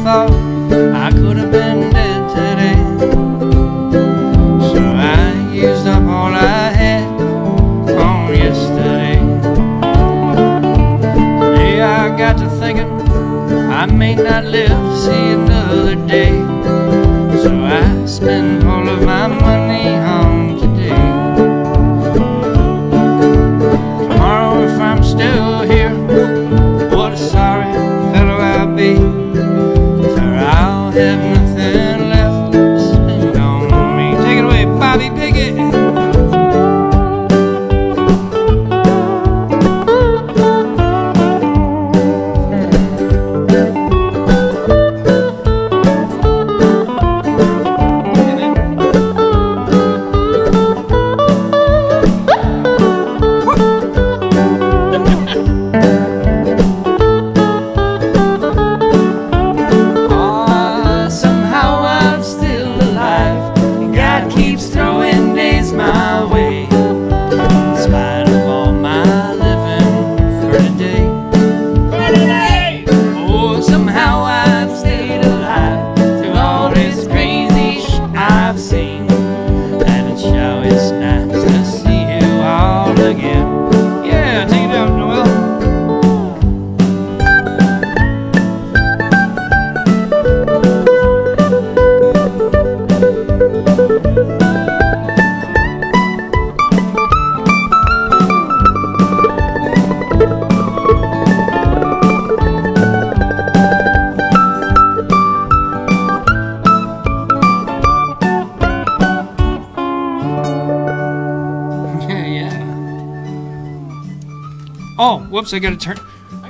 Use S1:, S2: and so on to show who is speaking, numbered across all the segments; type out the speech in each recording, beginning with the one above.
S1: thought I could have been dead today. So I used up all I had on yesterday. Today I got to thinking I may not live to see another day. So I spend all of my money on today. Tomorrow if I'm still here, what a sorry fellow I'll be, for I'll have nothing left to spend on me. Take it away, Bobby Pickett. Oh, whoops! I got to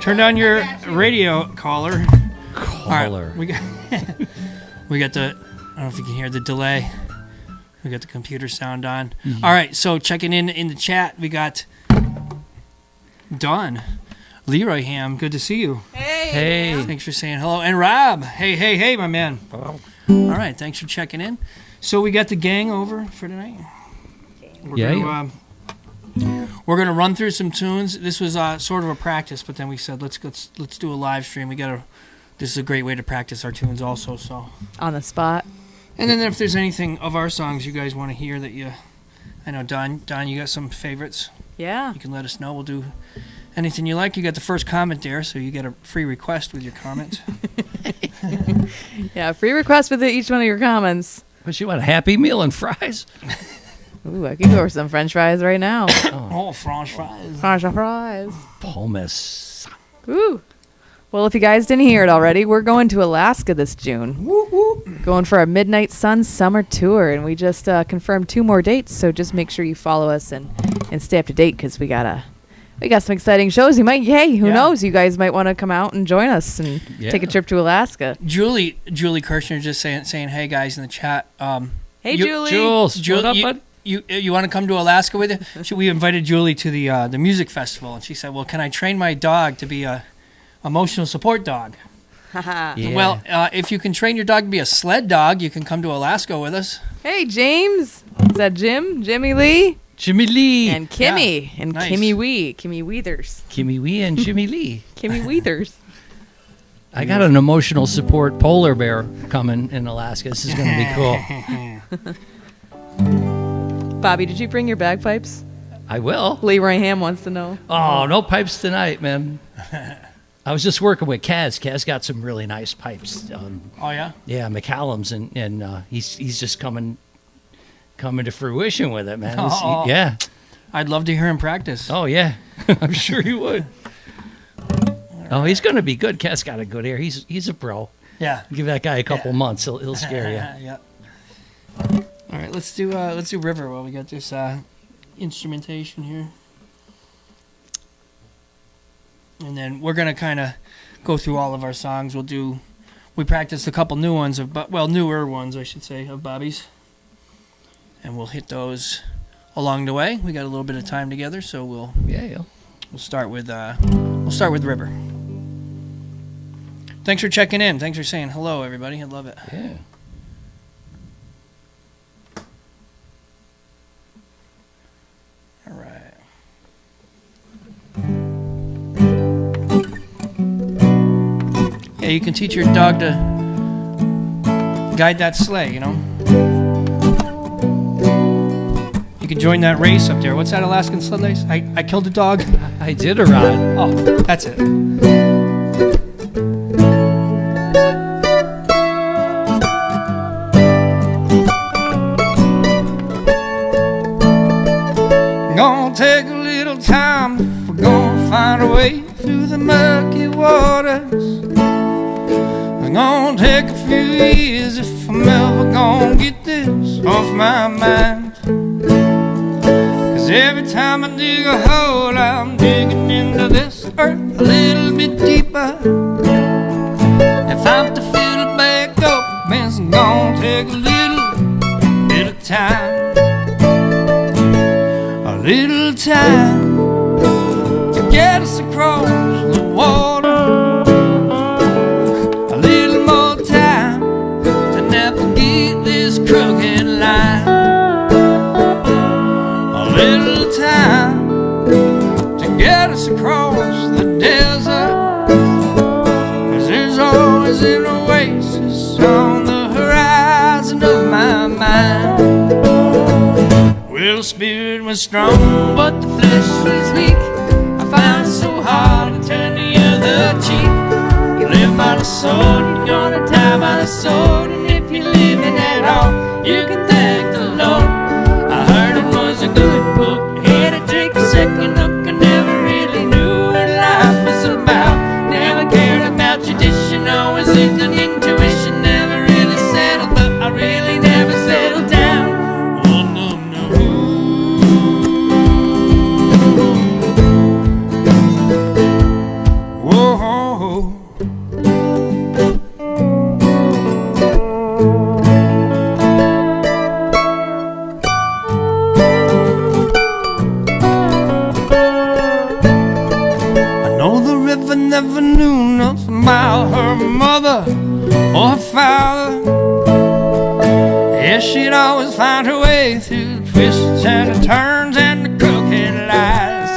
S1: turn down your radio caller. All right, we got the. I don't know if you can hear the delay. We got the computer sound on. Mm-hmm. All right, so checking in the chat, we got Dawn, Leroy Ham. Good to see you.
S2: Hey.
S1: Thanks for saying hello, and Rob. Hey, my man. All right, thanks for checking in. So we got the gang over for tonight. We're gonna run through some tunes. This was sort of a practice, but then we said let's do a live stream. This is a great way to practice our tunes also. So
S2: on the spot.
S1: And then if there's anything of our songs you guys want to hear I know Don, you got some favorites.
S2: Yeah.
S1: You can let us know. We'll do anything you like. You got the first comment there, so you get a free request with your comments.
S2: Yeah, free request with each one of your comments.
S3: But you want a Happy Meal and fries?
S2: Ooh, I can go for some French fries right now.
S1: French fries.
S2: French fries.
S3: Pommes.
S2: Ooh. Well, if you guys didn't hear it already, we're going to Alaska this June.
S1: Whoop, whoop.
S2: Going for our Midnight Sun Summer Tour, and we just confirmed 2 more dates, so just make sure you follow us and stay up to date, because we got some exciting shows. Who knows? You guys might want to come out and join us and take a trip to Alaska.
S1: Julie Kirshner just saying, hey guys in the chat.
S2: Hey, Julie.
S3: Jules, what up, bud?
S1: You want to come to Alaska with us? We invited Julie to the music festival, and she said, well, can I train my dog to be a emotional support dog?
S2: Yeah.
S1: Well, if you can train your dog to be a sled dog, you can come to Alaska with us.
S2: Hey, James. Is that Jim? Jimmy Lee?
S3: Jimmy Lee.
S2: And Kimmy.
S1: Yeah,
S2: and
S1: nice.
S2: Kimmy Wee. Kimmy Weathers.
S3: Kimmy Wee and Jimmy Lee.
S2: Kimmy Weathers.
S3: I got an emotional support polar bear coming in Alaska. This is going to be cool.
S2: Bobby, did you bring your bagpipes?
S3: I will.
S2: Leroy Ham wants to know.
S3: Oh, no pipes tonight, man. I was just working with Kaz. Kaz got some really nice pipes.
S1: Oh, yeah?
S3: Yeah, McCallum's, and he's just coming to fruition with it, man. Yeah.
S1: I'd love to hear him practice.
S3: Oh, yeah. I'm sure he would. Oh, he's going to be good. Kaz got a good ear. He's a pro.
S1: Yeah.
S3: Give that guy a couple months. He'll scare you.
S1: Yeah. All right, let's do River while we got this instrumentation here. And then we're going to kind of go through all of our songs. We practiced a couple new ones, newer ones, I should say, of Bobby's. And we'll hit those along the way. We got a little bit of time together, so we'll start with River. Thanks for checking in. Thanks for saying hello, everybody. I love it.
S3: Yeah.
S1: All right. Yeah, you can teach your dog to guide that sleigh, you know. You can join that race up there. What's that Alaskan sled race? I killed a dog.
S3: I did a ride.
S1: Oh, that's it. Gonna take a little time if we're gonna find a way through the murky waters. It's gonna take a few years if I'm ever gonna get this off my mind. 'Cause every time I dig a hole, I'm digging into this earth a little bit deeper. If I'm to fill it back up, it's gonna take a little bit of time. A little time to get us across the water. A little more time to navigate this crooked line. A little time to get us across the desert. 'Cause there's always an oasis on the horizon of my mind. Well, the spirit was strong, but the flesh was weak. I found it so hard to turn the other cheek. You live by the sword, you're gonna die by the sword. And if you're living at all, you can thank the Lord. I heard it was a good book. Had to take a second look. I never really knew what life was about. Never cared about tradition, always lived on intuition. Never really settled, but I really never settled down. Oh no, no. Whoa. Never knew nothing about her mother or her father. Yeah, she'd always find her way through the twists and the turns and the crooked lies.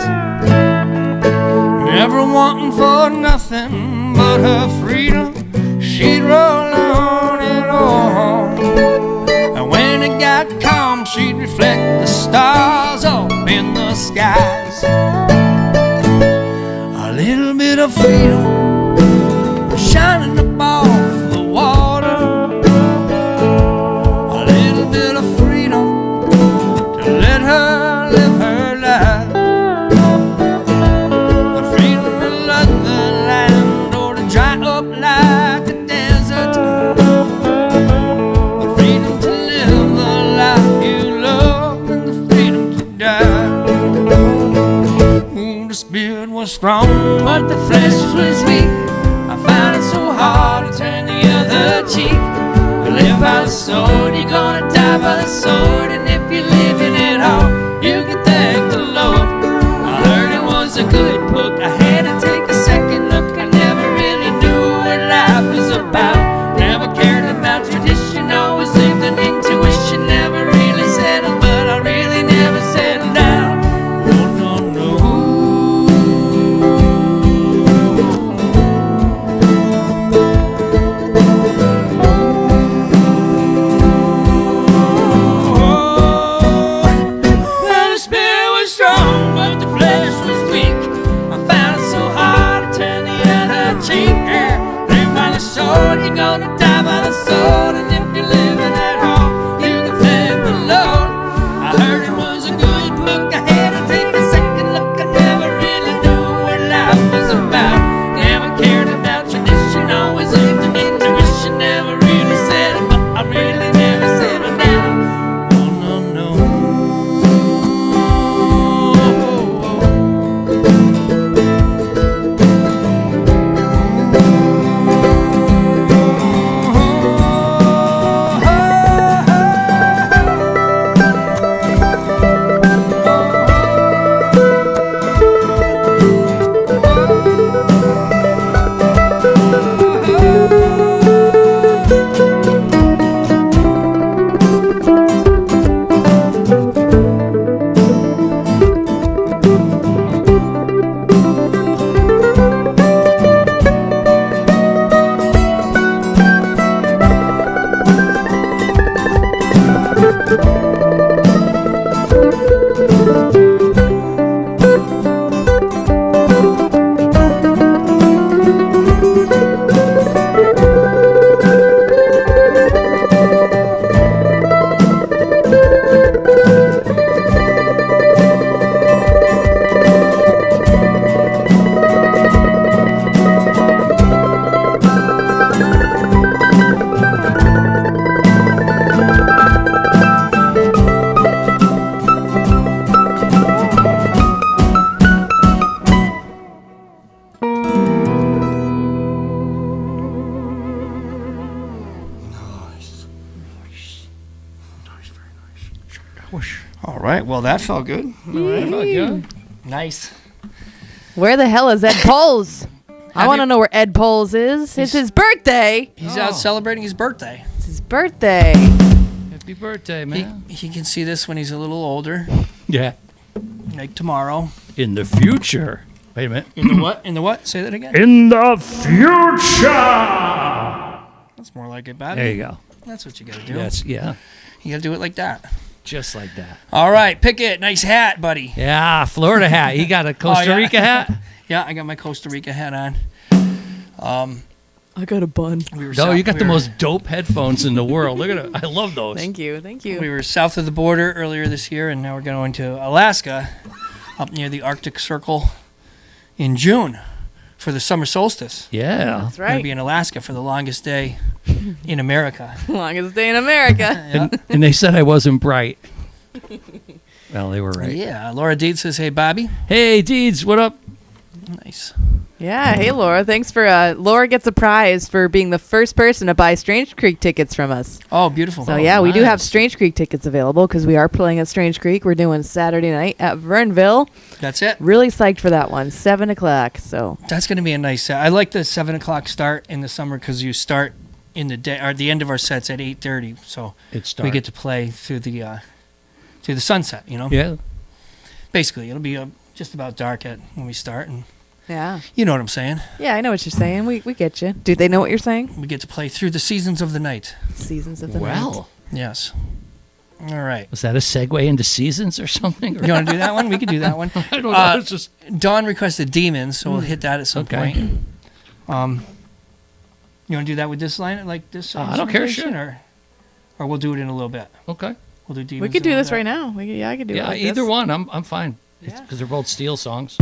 S1: Never wanting for nothing but her freedom, she'd roll on and on. And when it got calm, she'd reflect the stars up in the skies. A little bit of freedom shining up off the water. A little bit of freedom to let her live her life. The freedom to love the land or to dry up like a desert. The freedom to live the life you love and the freedom to die. The spirit was strong, but the flesh was weak. I found it so hard to turn the other cheek. You live by the sword, you're gonna die by the sword. And if you're living at all, you can thank the Lord. I heard it was a good book. I had to take a second look. I never really knew what life was about. Never cared about tradition, always lived in intuition. Never really settled, but I really never settled down. No, no, no. You're gonna die by the sword, and if you're living at home, you can thank the Lord. I heard it was a good book. I had to take a second look. I never really knew what life was about. Never cared about tradition, always lived in intuition. Never really settled, but I really never settled down. Oh no, no. Oh,
S3: Whoosh.
S1: All right. Well, that felt good.
S3: All right, felt good.
S1: Nice.
S2: Where the hell is Ed Poles? I
S1: Have
S2: want to
S1: you-
S2: know where Ed Poles is. It's his birthday.
S1: He's out celebrating his birthday.
S2: It's his birthday.
S3: Happy birthday, man.
S1: He can see this when he's a little older,
S3: Yeah.
S1: like tomorrow.
S3: In the future. Wait a minute.
S1: In the what? In the what? Say that again.
S3: In the future.
S1: That's more like it, Bobby.
S3: There you go.
S1: That's what you got to do.
S3: Yes, yeah.
S1: You got to do it like that.
S3: Just like that.
S1: All right, Pickett. Nice hat, buddy.
S3: Yeah, Florida hat. You got a Costa
S1: yeah.
S3: Rica hat?
S1: Yeah, I got my Costa Rica hat on.
S2: I got a bun.
S1: We were
S3: No, you got the most dope headphones in the world. Look at it. I love those.
S2: Thank you. Thank you.
S1: We were south of the border earlier this year, and now we're going to Alaska, up near the Arctic Circle, in June for the summer solstice.
S3: Yeah.
S2: That's
S1: We're going to
S2: right.
S1: be in Alaska for the longest day in America.
S2: Longest day in America.
S1: Yeah.
S3: And they said I wasn't bright. Well, they were right.
S1: Yeah. Laura Deed says, "Hey, Bobby."
S3: Hey, Deeds, what up?
S1: Nice.
S2: Yeah. Hey, Laura. Thanks for. Laura gets a prize for being the first person to buy Strange Creek tickets from us.
S1: Oh, beautiful.
S2: So yeah, we do have
S3: nice.
S2: Strange Creek tickets available because we are playing at Strange Creek. We're doing Saturday night at Vernville.
S1: That's it.
S2: Really psyched for that one. 7:00. So
S1: That's going to be a nice set. I like the 7:00 start in the summer because you start in the day, or the end of our sets at 8:30. So
S3: It's
S1: we get to play through the sunset. You know.
S3: Yeah.
S1: Basically, it'll be just about dark when we start, and
S2: yeah,
S1: you know what I'm saying.
S2: yeah, I know what you're saying. We get you. Do they know what you're saying?
S1: We get to play through the seasons of the night.
S2: Seasons of the night.
S3: Well,
S1: Yes. All right.
S3: was that a segue into seasons or something?
S1: You want to do that one? We could do that one.
S3: I don't know. It's just
S1: Dawn requested Demons, so we'll hit that at some
S3: Okay.
S1: point. You want to do that with this line, like this?
S3: I don't care,
S1: instrumentation, or we'll do it in a little bit.
S3: okay.
S1: We'll do Demons.
S2: We could
S1: in a
S2: do this
S1: little
S2: right now. I could do it.
S3: Yeah,
S2: like
S3: either
S2: this.
S3: one. I'm fine.
S2: Yeah.
S3: Because they're both steel songs.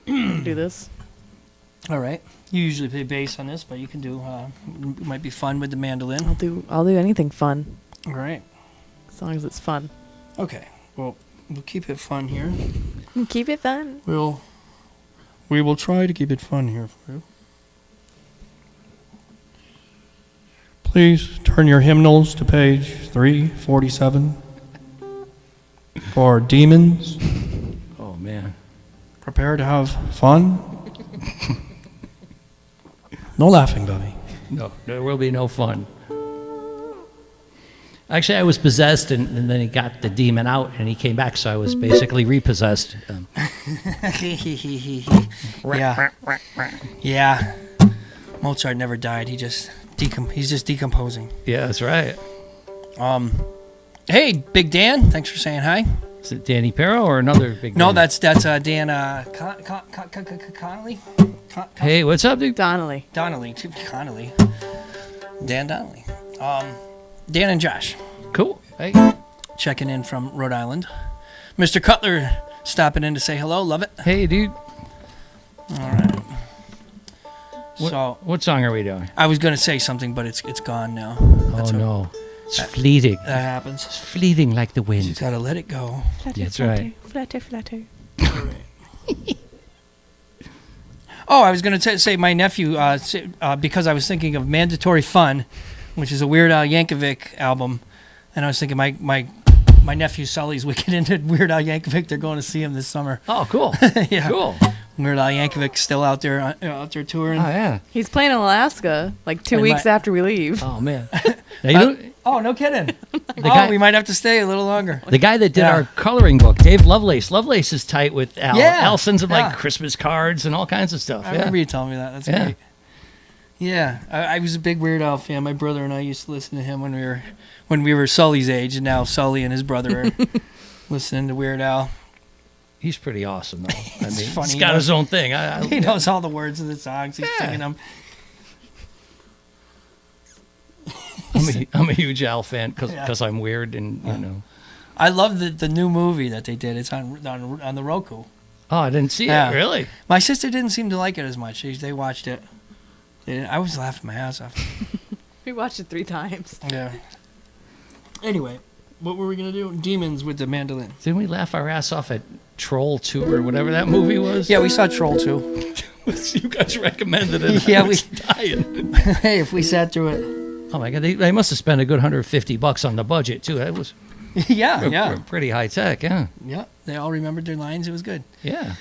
S2: Do this.
S1: bit. All right. You usually play bass on this, but you can do. It might be fun with the mandolin.
S2: I'll do anything fun
S1: All right.
S2: as long as it's fun.
S1: Okay. Well, we'll keep it fun here.
S2: Keep it fun.
S1: We will try to keep it fun here for you. Please turn your hymnals to page 347 for Demons.
S3: Oh, man.
S1: Prepare to have fun. No laughing, Bobby.
S3: No, there will be no fun. Actually, I was possessed, and then he got the demon out, and he came back, so I was basically repossessed.
S1: Yeah. Yeah. Mozart never died. He's just decomposing.
S3: Yeah, that's right.
S1: Hey, Big Dan. Thanks for saying hi.
S3: Is it Danny Perro or another big
S1: No,
S3: Dan?
S1: that's Dan Connolly.
S3: Hey, what's up, dude?
S2: Donnelly.
S1: Connolly. Dan Donnelly. Dan and Josh
S3: Cool. Hey.
S1: checking in from Rhode Island. Mr. Cutler stopping in to say hello. Love it.
S3: Hey, dude.
S1: All right.
S3: What song are we doing?
S1: I was gonna say something, but it's gone now.
S3: Oh, no. It's fleeting.
S1: That happens.
S3: It's fleeting like the
S1: You
S3: wind.
S1: just gotta let it go.
S3: That's right.
S2: Flutter.
S1: Oh, I was gonna say my nephew because I was thinking of Mandatory Fun, which is a Weird Al Yankovic album, and I was thinking my nephew Sully's wicked into Weird Al Yankovic. They're going to see him this summer.
S3: Oh, cool.
S1: Yeah.
S3: Cool.
S1: Weird Al Yankovic's still out there touring.
S3: Oh, yeah.
S2: He's playing in Alaska like 2
S1: And
S2: weeks
S1: my-
S2: after we leave.
S3: Oh, man. Now, you know,
S1: Oh, no kidding.
S3: guy-
S1: We might have to stay a little longer.
S3: the guy that did
S1: Yeah.
S3: our coloring book, Dave Lovelace. Lovelace is tight with Al.
S1: Yeah,
S3: Al sends him
S1: yeah.
S3: like Christmas cards and all kinds of stuff.
S1: I
S3: Yeah.
S1: remember you telling me that. That's
S3: Yeah.
S1: great. Yeah, I was a big Weird Al fan. My brother and I used to listen to him when we were Sully's age, and now Sully and his brother are listening to Weird Al.
S3: He's pretty awesome, though. I mean,
S1: funny,
S3: he's got
S1: though.
S3: his own thing.
S1: He knows all the words of the songs. He's
S3: Yeah.
S1: singing them.
S3: I'm a huge Al fan because
S1: Yeah.
S3: I'm weird and, you know.
S1: I love the new movie that they did. It's on the Roku.
S3: Oh, I didn't see
S1: Yeah.
S3: it. Really?
S1: My sister didn't seem to like it as much. They watched it. I was laughing my ass off.
S2: We watched it 3 times.
S1: Yeah. Anyway, what were we gonna do? Demons with the mandolin.
S3: Didn't we laugh our ass off at Troll 2 or whatever that movie was?
S1: Yeah, we saw Troll 2.
S3: You guys recommended it.
S1: Yeah,
S3: I was dying.
S1: Hey, if we sat through it.
S3: Oh my God, they must have spent a good $150 on the budget too. That was
S1: Yeah, yeah.
S3: Pretty high tech, yeah.
S1: Yeah, they all remembered their lines. It was good.
S3: Yeah.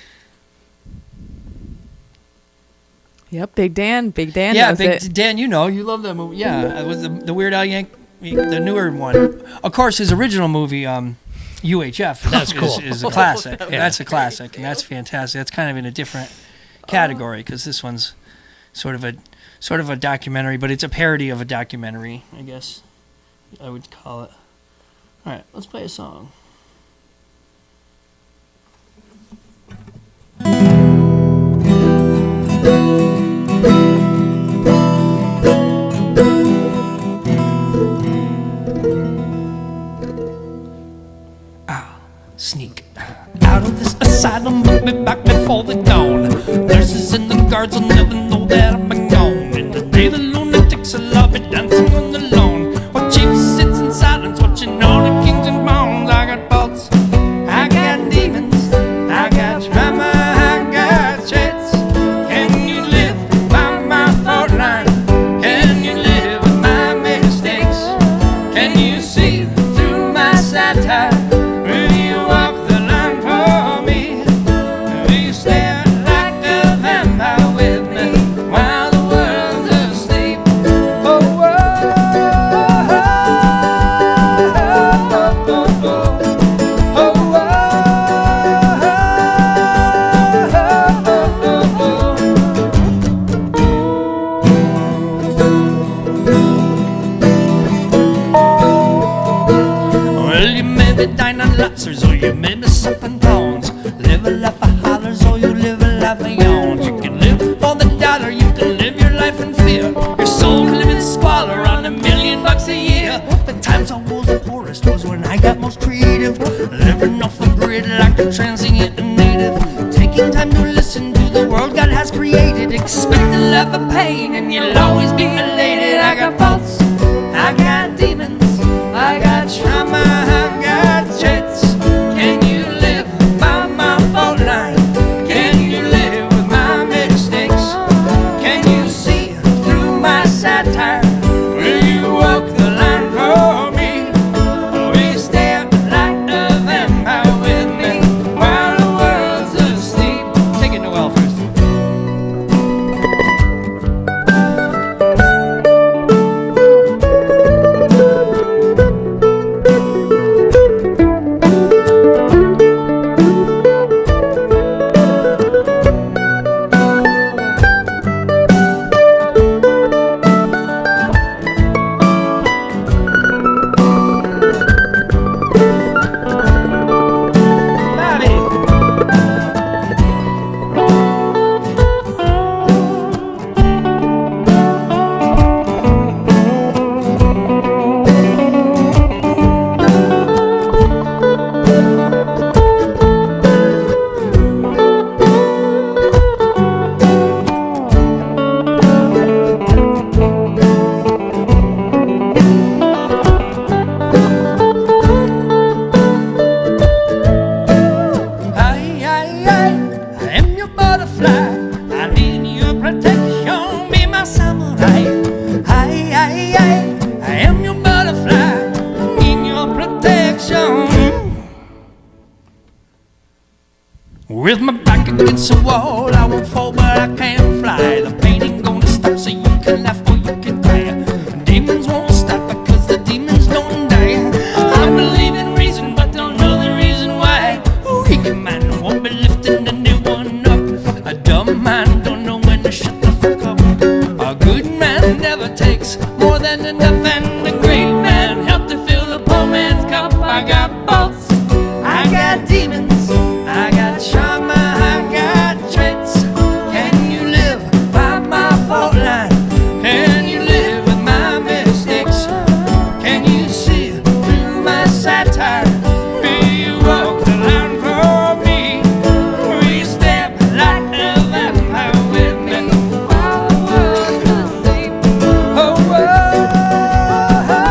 S2: Yep, Big Dan.
S1: Yeah,
S2: knows it.
S1: Dan, you love that movie. Yeah, it was the Weird Al the newer one. Of course, his original movie, UHF,
S3: That's cool.
S1: is a classic.
S3: Yeah.
S1: That's a classic, and that's fantastic. That's kind of in a different category because this one's sort of a documentary, but it's a parody of a documentary, I guess I would call it. All right, let's play a song. Sneak out of this asylum, put me back before the dawn. Nurses and the guards will never know that I've been gone. In the day the lunatics will all be dancing on the lawn, while chief sits in silence watching all the kings and bones. I got faults, I got demons, I got trauma, I got traits. Can you live by my fault line? Can you live with my mistakes? Can you see through my satire? Or you may be sucking bones. Live a life of hollers or you live a life of yawns. You can live for the dollar, you can live your life in fear. Your soul live in squalor on $1 million a year. The times I was the poorest was when I got most creative. Living off the grid like a transient native. Taking time to listen to the world God has created. Expect a life of pain and you'll always be elated. I got faults, I got demons, I got trauma, I got traits. Can you live by my fault line? Can you live with my mistakes? Can you see through my satire? Will you walk the line for me? Or will you stare like a vampire with me while the world's asleep? Take it, Noelle, first. With my back against the wall, I won't fall, but I can't fly. The pain ain't gonna stop, so you can laugh or you can cry. Demons won't stop because the demons don't die. I believe in reason, but don't know the reason why. A weak man won't be lifting the new one up. A dumb man don't know when to shut the fuck up. A good man never takes more than enough, and a great man helped to fill the poor man's cup. I got faults, I got demons, I got trauma, I got traits. Can you live by my fault line? Can you live with my mistakes? Can you see through my satire? Will you walk the line for me? Will you step like a vampire with me while the world's asleep? Oh, oh, oh, oh.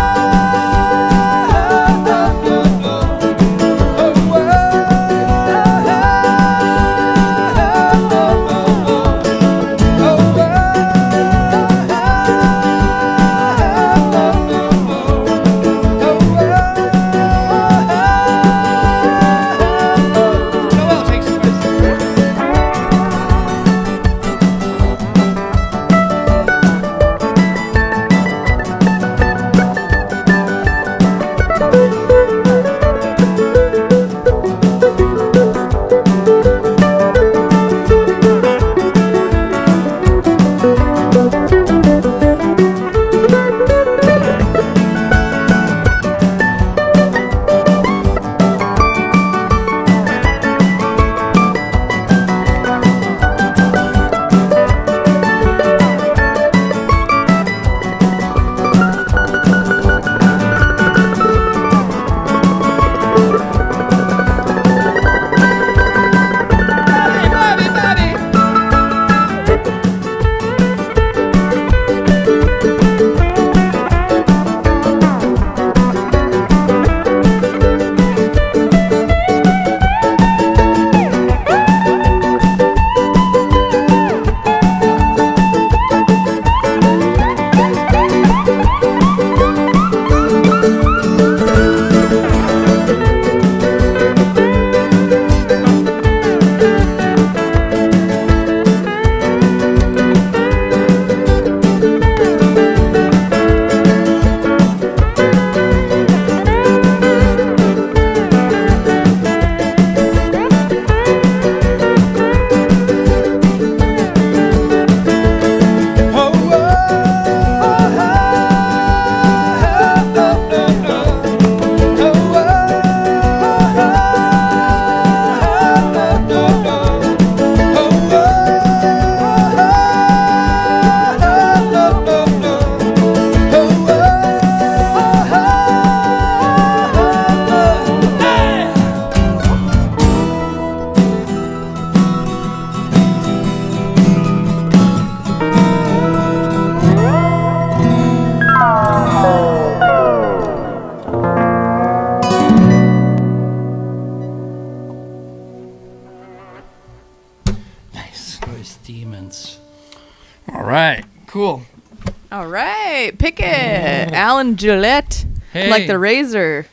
S2: right, Pickett, Alan Gillette,
S3: Hey.
S2: like the razor.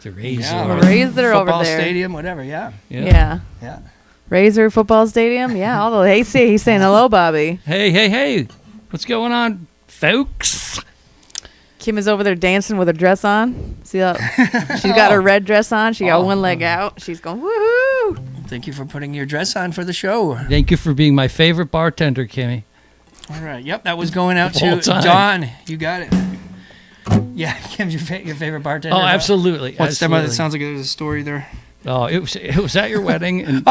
S3: The razor.
S1: Yeah,
S2: The razor over
S1: football
S2: there.
S1: stadium, whatever. Yeah.
S2: Yeah.
S1: Yeah.
S2: Razor Football Stadium. Yeah. All the he's saying hello, Bobby.
S3: Hey. What's going on, folks?
S2: Kim is over there dancing with her dress on. See that? She's got her red dress on. She got one leg out. She's going woohoo.
S1: Thank you for putting your dress on for the show.
S3: Thank you for being my favorite bartender, Kimmy.
S1: All right. Yep, that was going out
S3: All
S1: to
S3: time.
S1: Dawn. You got it. Yeah, Kim's your favorite bartender.
S3: Oh, absolutely.
S1: What's that?
S3: absolutely.
S1: It sounds like there's a story there.
S3: Oh, it was at your wedding, and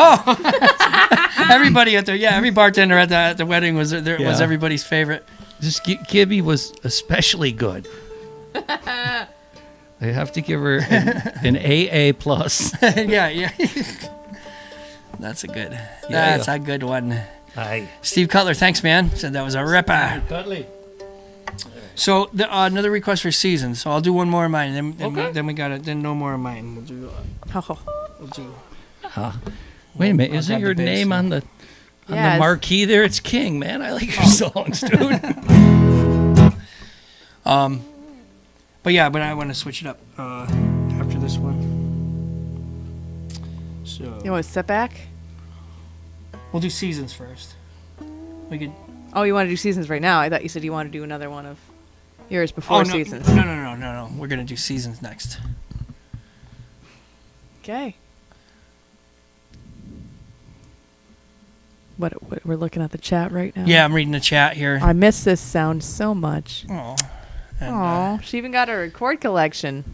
S1: Everybody at the every bartender at the wedding was there.
S3: Yeah.
S1: Was everybody's favorite.
S3: this Gibby was especially good. I have to give her an AA plus.
S1: yeah. That's a good. That's a good one.
S3: Hi,
S1: Steve Cutler, thanks, man. Said that was a ripper.
S3: Cuddly.
S1: So another request for seasons. So I'll do one more of mine. Then we got it. Then no more of mine. We'll do. We'll do.
S3: Wait a minute,
S1: I'll
S3: isn't
S1: grab
S3: your
S1: the bass
S3: name
S1: now.
S3: on the
S2: Yes.
S3: marquee there? It's King, man. I like your songs, dude.
S1: But I want to switch it up after this one. So
S2: You want to sit back?
S1: we'll do seasons first. We could.
S2: Oh, you want to do seasons right now? I thought you said you want to do another one of yours before
S1: no,
S2: seasons.
S1: No. We're gonna do seasons next.
S2: Okay. What we're looking at the chat right now.
S1: Yeah, I'm reading the chat here.
S2: I miss this sound so much.
S1: Oh.
S2: Oh, she even got a record collection.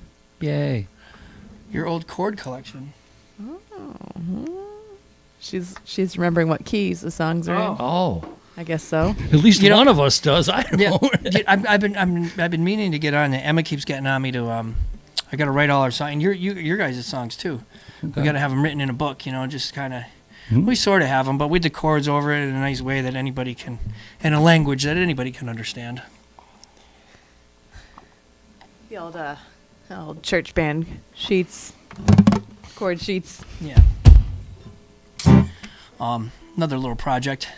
S3: Yay.
S1: Your old chord collection.
S2: She's remembering what keys the songs are in.
S3: Oh,
S2: I guess so.
S3: at least
S1: You know-
S3: one of us does. I don't
S1: Yeah,
S3: know.
S1: I've been meaning to get on it. Emma keeps getting on me to I got to write all our songs, and your guys' songs too. We got to have them written in a book, just kind of. We sort of have them, but with the chords over it in a nice way that anybody can, in a language that anybody can understand.
S2: The old church band sheets, chord sheets.
S1: Yeah. Another little project.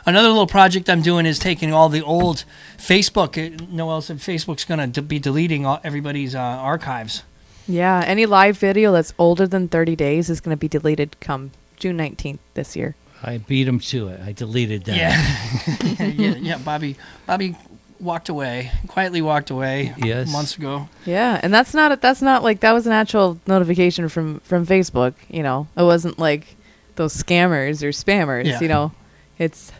S1: Another little project I'm doing is taking all the old Facebook. Noelle said Facebook's going to be deleting everybody's archives.
S2: Yeah, any live video that's older than 30 days is going to be deleted come June 19th this year.
S3: I beat him to it. I deleted that.
S1: Yeah. Bobby quietly walked away.
S3: Yes.
S1: Months ago.
S2: Yeah, and that's not like that was an actual notification from Facebook. It wasn't like those scammers or spammers.
S1: Yeah.
S2: It's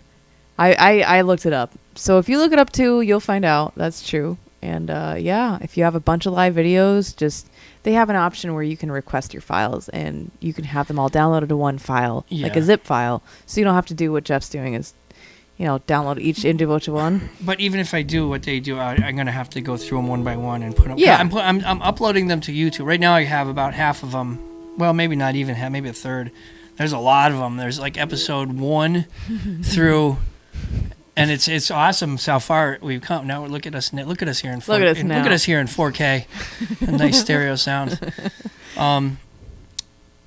S2: I looked it up. So if you look it up too, you'll find out that's true. And if you have a bunch of live videos, they have an option where you can request your files and you can have them all downloaded to one file, like a
S1: Yeah.
S2: zip file. So you don't have to do what Jeff's doing is, download each individual one.
S1: But even if I do what they do, I'm going to have to go through them one by one and put them.
S2: Yeah.
S1: I'm uploading them to YouTube. Right now I have about half of them. Well, maybe not even half, maybe a third. There's a lot of them. There's like episode 1 through, and it's awesome how far we've come. Now look at us here in 4K.
S2: Look at us now.
S1: Look at us here in 4K. A nice stereo sound.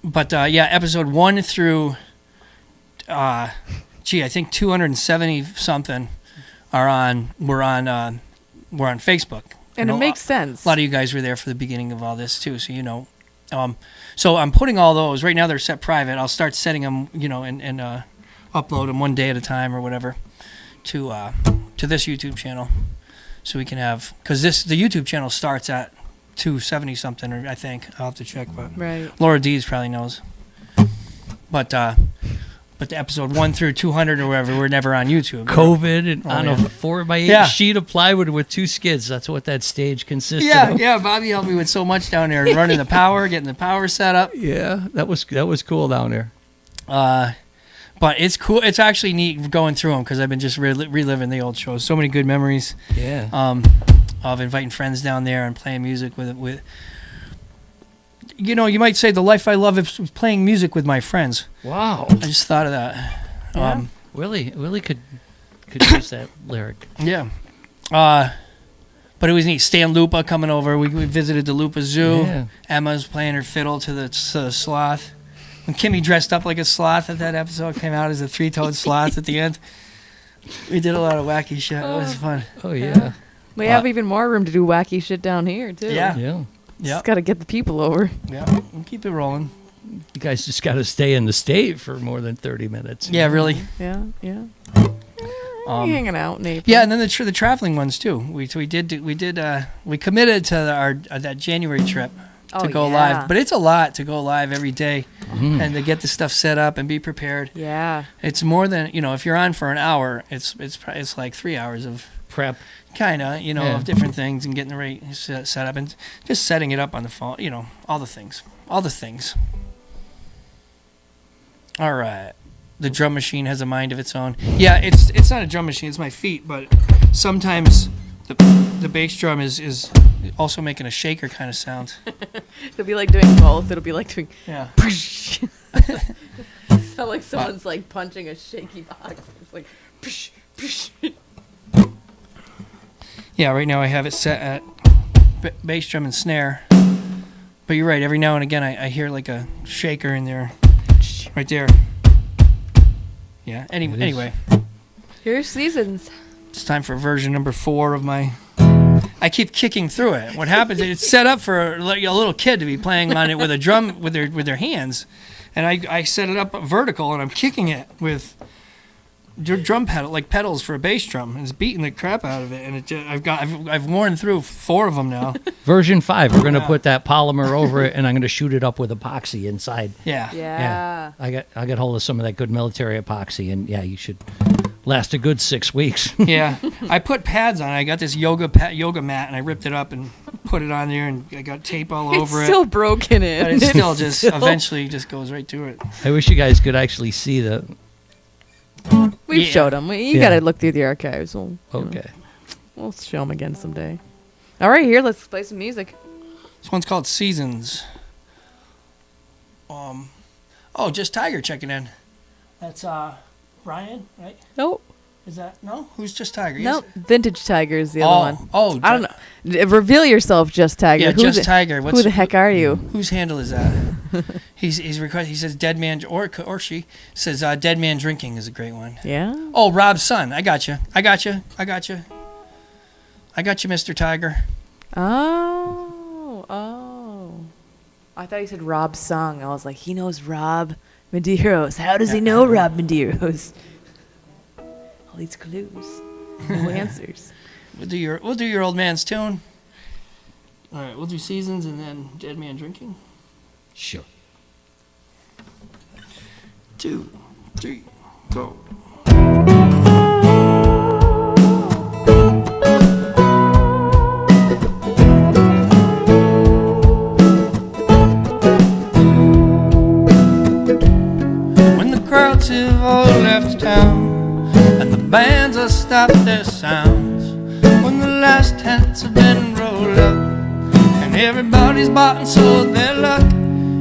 S1: Episode 1 through, I think 270 something we're on Facebook.
S2: And it makes sense.
S1: A lot of you guys were there for the beginning of all this too, so so I'm putting all those right now. They're set private. I'll start setting them, and upload them one day at a time or whatever to this YouTube channel, so we can have because the YouTube channel starts at 270 something, or I think I'll have to check, but
S2: Right.
S1: Laura Dees probably knows. But the episode 1 through 200 or whatever, we're never on YouTube.
S3: COVID and on a
S1: yeah.
S3: 4x8
S1: Yeah.
S3: sheet of plywood with 2 skids. That's what that stage consisted of.
S1: Yeah. Bobby helped me with so much down there, running the power, getting the power set up.
S3: Yeah, that was cool down there.
S1: But it's cool. It's actually neat going through them because I've been just reliving the old shows. So many good memories.
S3: Yeah.
S1: Of inviting friends down there and playing music with. You might say the life I love is playing music with my friends.
S3: Wow.
S1: I just thought of that.
S2: Yeah.
S3: Willie could use that lyric.
S1: Yeah. But it was neat. Stan Lupa coming over. We visited the Lupa Zoo.
S3: Yeah.
S1: Emma's playing her fiddle to the sloth. When Kimmy dressed up like a sloth at that episode, came out as a 3-toed sloth at the end. We did a lot of wacky shit. It was fun.
S3: Oh yeah.
S2: We have even more room to do wacky shit down here too.
S1: Yeah.
S3: Yeah.
S2: Just got to get the people over.
S1: Yeah. We'll keep it rolling.
S3: You guys just got to stay in the state for more than 30 minutes.
S1: Yeah, really.
S2: Yeah. Hanging out in April.
S1: Yeah, and then the traveling ones too. We committed to our that January trip to go live, but it's a lot to go live every day and to get the stuff set up and be prepared.
S2: Yeah.
S1: It's more than if you're on for an hour, it's like 3 hours of
S3: Prep.
S1: kind of of different things and getting the right set up and just setting it up on the phone. All the things. All right. The drum machine has a mind of its own. Yeah, it's not a drum machine, it's my feet, but sometimes the bass drum is also making a shaker kind of sound.
S2: It'll be like doing both. It'll be like doing
S1: Yeah.
S2: sound like someone's like punching a shaky box. It's like
S1: Yeah, right now I have it set at bass drum and snare. But you're right, every now and again I hear like a shaker in there. Right there. Yeah, anyway.
S2: Here's Seasons.
S1: It's time for version number 4 of my... I keep kicking through it. What happens is it's set up for a little kid to be playing on it with a drum with their hands. And I set it up vertical and I'm kicking it with drum pedal, like pedals for a bass drum. And it's beating the crap out of it. And I've worn through 4 of them now.
S3: Version 5, we're going to put that polymer over it, and I'm going to shoot it up with epoxy inside.
S2: Yeah.
S3: I got hold of some of that good military epoxy, and you should last a good 6 weeks.
S1: Yeah, I put pads on it. I got this yoga mat, and I ripped it up and put it on there, and I got tape all over it.
S2: It's still broken in.
S1: But it still just eventually just goes right to it.
S3: I wish you guys could actually see the...
S2: We've showed them. You got to look through the archives.
S3: Okay.
S2: We'll show them again someday. All right, here, let's play some music.
S1: This one's called Seasons. Just Tiger checking in. That's Ryan, right?
S2: Nope.
S1: Is that no? Who's Just Tiger?
S2: Nope. Vintage Tiger is the other one.
S1: Oh,
S2: I don't know. Reveal yourself, Just Tiger.
S1: Yeah, Just Tiger.
S2: Who the heck are you?
S1: Whose handle is that? He's requested. He says Dead Man or she says Dead Man Drinking is a great one.
S2: Yeah.
S1: Oh, Rob's son. I got you, Mr. Tiger.
S2: Oh. I thought he said Rob's song. I was like, he knows Rob Medeiros. How does he know Rob Medeiros? All these clues, no answers.
S1: We'll do your old man's tune. All right, we'll do Seasons and then Dead Man Drinking.
S3: Sure.
S1: 2, 3, go. When the crowds have all left town and the bands have stopped their sounds, when the last tents have been rolled up and everybody's bought and sold their luck,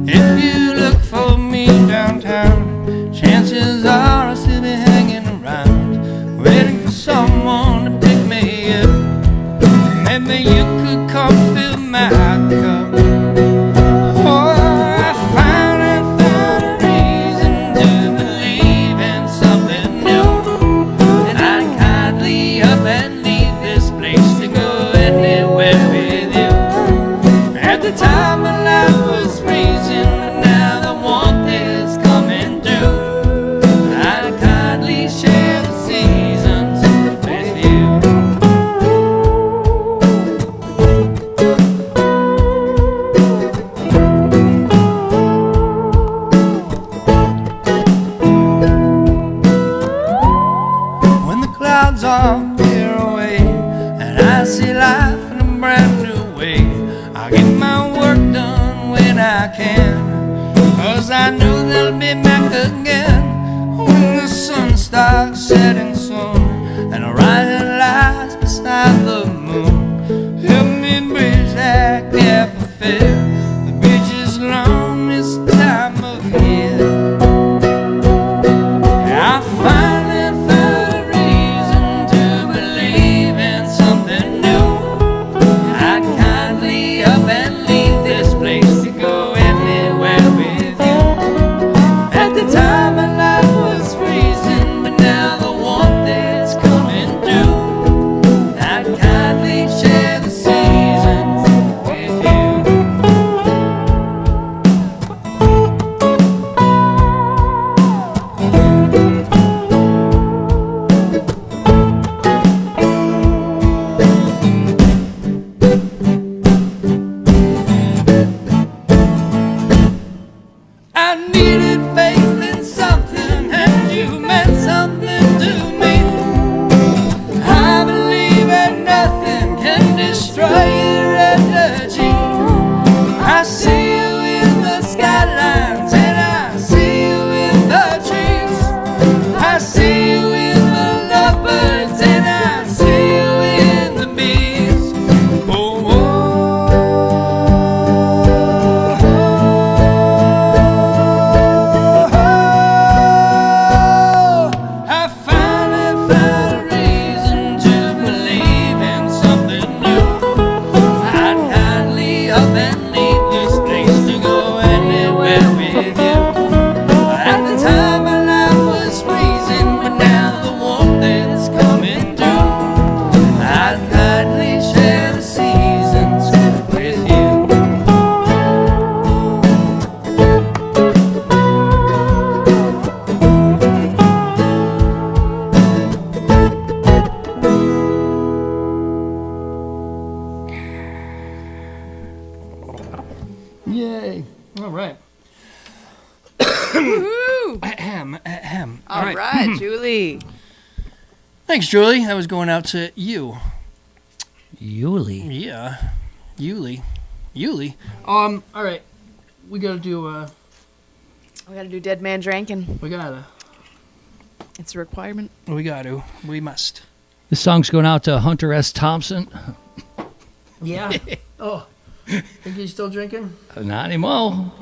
S1: if you look for me downtown, chances are I'll still be hanging around, waiting for someone to pick me up. Maybe you could come fill my cup. Oh, I finally found a reason to believe in something new, and I'd kindly up and leave this place to go anywhere with you. At the time my life was freezing, but now the warmth is coming through. I'd kindly share the seasons with you. When the clouds all clear away and I see life in a brand new way, I'll get my work done when I can, 'cause I know they'll be back again when the sun starts setting soon and Orion lies beside the moon. Help me bridge that gap of fear. The bridge is long this time of year. I finally found a reason to believe in something new. I'd kindly up and leave this place to go anywhere fire energy. I see you in the skylines, and I see you in the trees. I see you in the lovebirds, and I see you in the bees. Oh, I finally found a reason to believe in something new. I'd hardly up and leave this place to go anywhere with you. At the time my life was freezing, but now the warmth is coming through. I'd gladly share the seasons with you. Yay! All right.
S2: Woohoo!
S1: Ahem, ahem.
S2: All right, Julie.
S1: Thanks, Julie. That was going out to you.
S3: Yuli.
S1: Yeah. Yuli. All right. We gotta do,
S2: We gotta do Dead Man Drinking.
S1: we gotta.
S2: It's a requirement.
S1: We must.
S3: This song's going out to Hunter S. Thompson.
S1: Yeah. Oh. Think he's still drinking?
S3: Not anymore.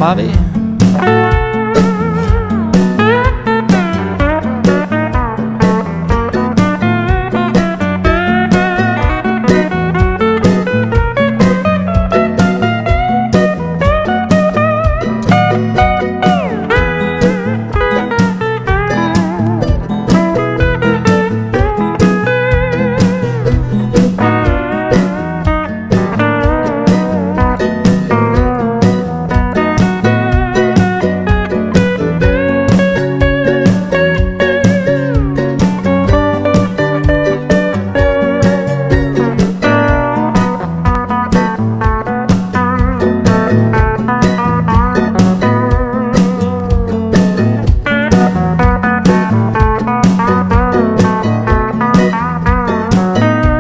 S1: Bobby.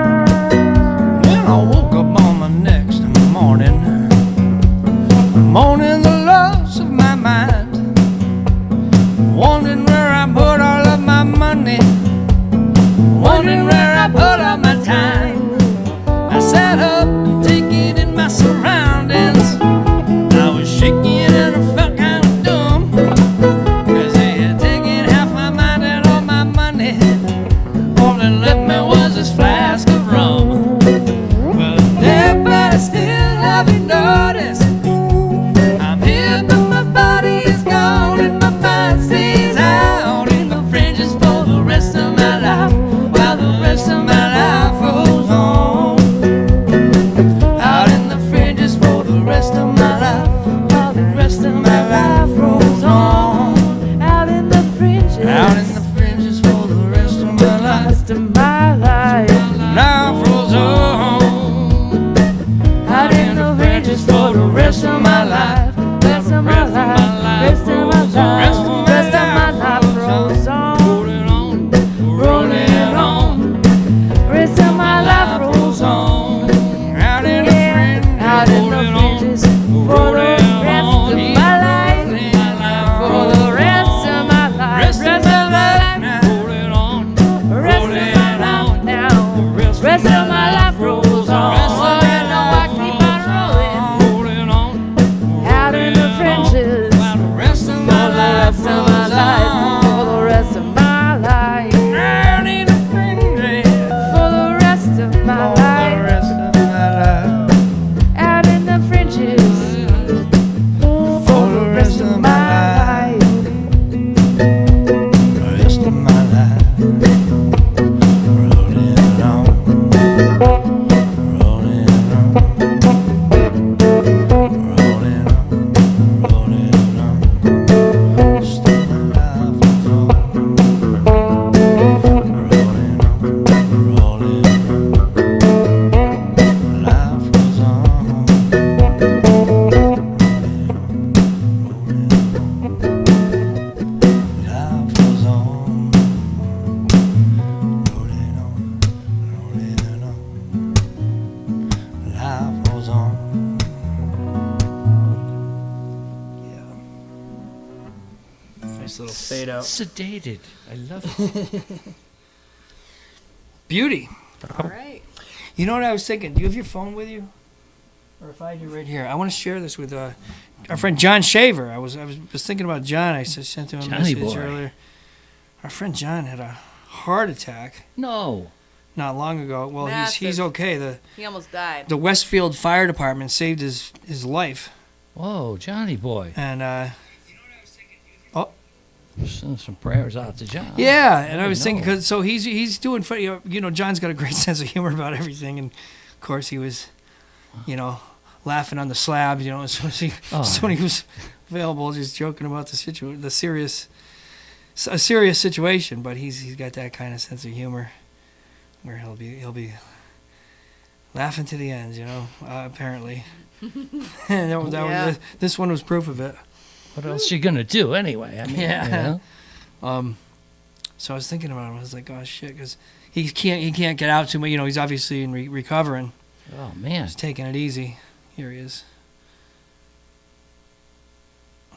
S1: When I woke up on the next morning, mourning the loss of my mind, wondering where I put all of my money, wondering where I put all my time. I sat up and taking in my surroundings. I was shaking and I felt kind of dumb, 'cause they had taken half my mind and all my money. All that left me was this flask of rum. But everybody still haven't noticed I'm here, but my body is gone and my mind stays out in the fringes for the rest of my life, while the rest of my life rolls on. Out in the fringes for the rest of my life, while the rest of my life rolls on.
S2: Out in the fringes.
S1: Out in the fringes for the rest of my life,
S2: Rest of my life.
S1: life rolls on.
S2: Out in the fringes for the rest of my life. Rest of my life. Rest of my life. Rest of my life rolls on.
S1: Rolling on, rolling on,
S2: Rest of my life rolls on.
S1: out in the fringes,
S2: Out in the fringes for the rest of my life. For the rest of my life.
S1: rest of my life now, rolling on,
S2: Rest of my life now. Rest of my life rolls on.
S1: rest of my
S2: And I
S1: life
S2: keep on rolling.
S1: rolling on,
S2: Out in the fringes.
S1: while the rest of
S2: For
S1: my
S2: the
S1: life
S2: rest of my
S1: rolls
S2: life. For
S1: on.
S2: the rest of my life.
S1: Out in the fringes,
S2: For the rest of my
S1: for the
S2: life.
S1: rest of my life,
S2: Out in the fringes.
S1: for the rest of my life, the rest of my life, rolling on, rolling on, rolling on, rolling on, rest of my life is on, rolling on, rolling on, life goes on. Life goes on, rolling on, rolling on. Life goes on. Yeah. Nice little fade out.
S3: Sedated. I love it.
S1: Beauty.
S2: All right.
S1: You know what I was thinking? Do you have your phone with you? Or if I do right here, I want to share this with our friend John Shaver. I was thinking about John. I sent him a
S3: Johnny
S1: message
S3: boy.
S1: earlier. Our friend John had a heart attack
S3: No.
S1: not long ago. Well, he's
S2: Massive.
S1: okay.
S2: He almost died.
S1: The Westfield Fire Department saved his life,
S3: Whoa, Johnny boy.
S1: and
S3: Send some prayers out to John.
S1: yeah, and I was
S3: didn't
S1: thinking
S3: know.
S1: because so he's doing funny. John's got a great sense of humor about everything, and of course he was, laughing on the slab. As soon as he was available, just joking about the serious situation. But he's got that kind of sense of humor where he'll be laughing to the end. Apparently, and this one was proof of it.
S3: What else you gonna do anyway? I mean,
S1: Yeah. So I was thinking about him. I was like, oh shit, because he can't get out too much. He's obviously in recovering.
S3: Oh man.
S1: He's taking it easy. Here he is.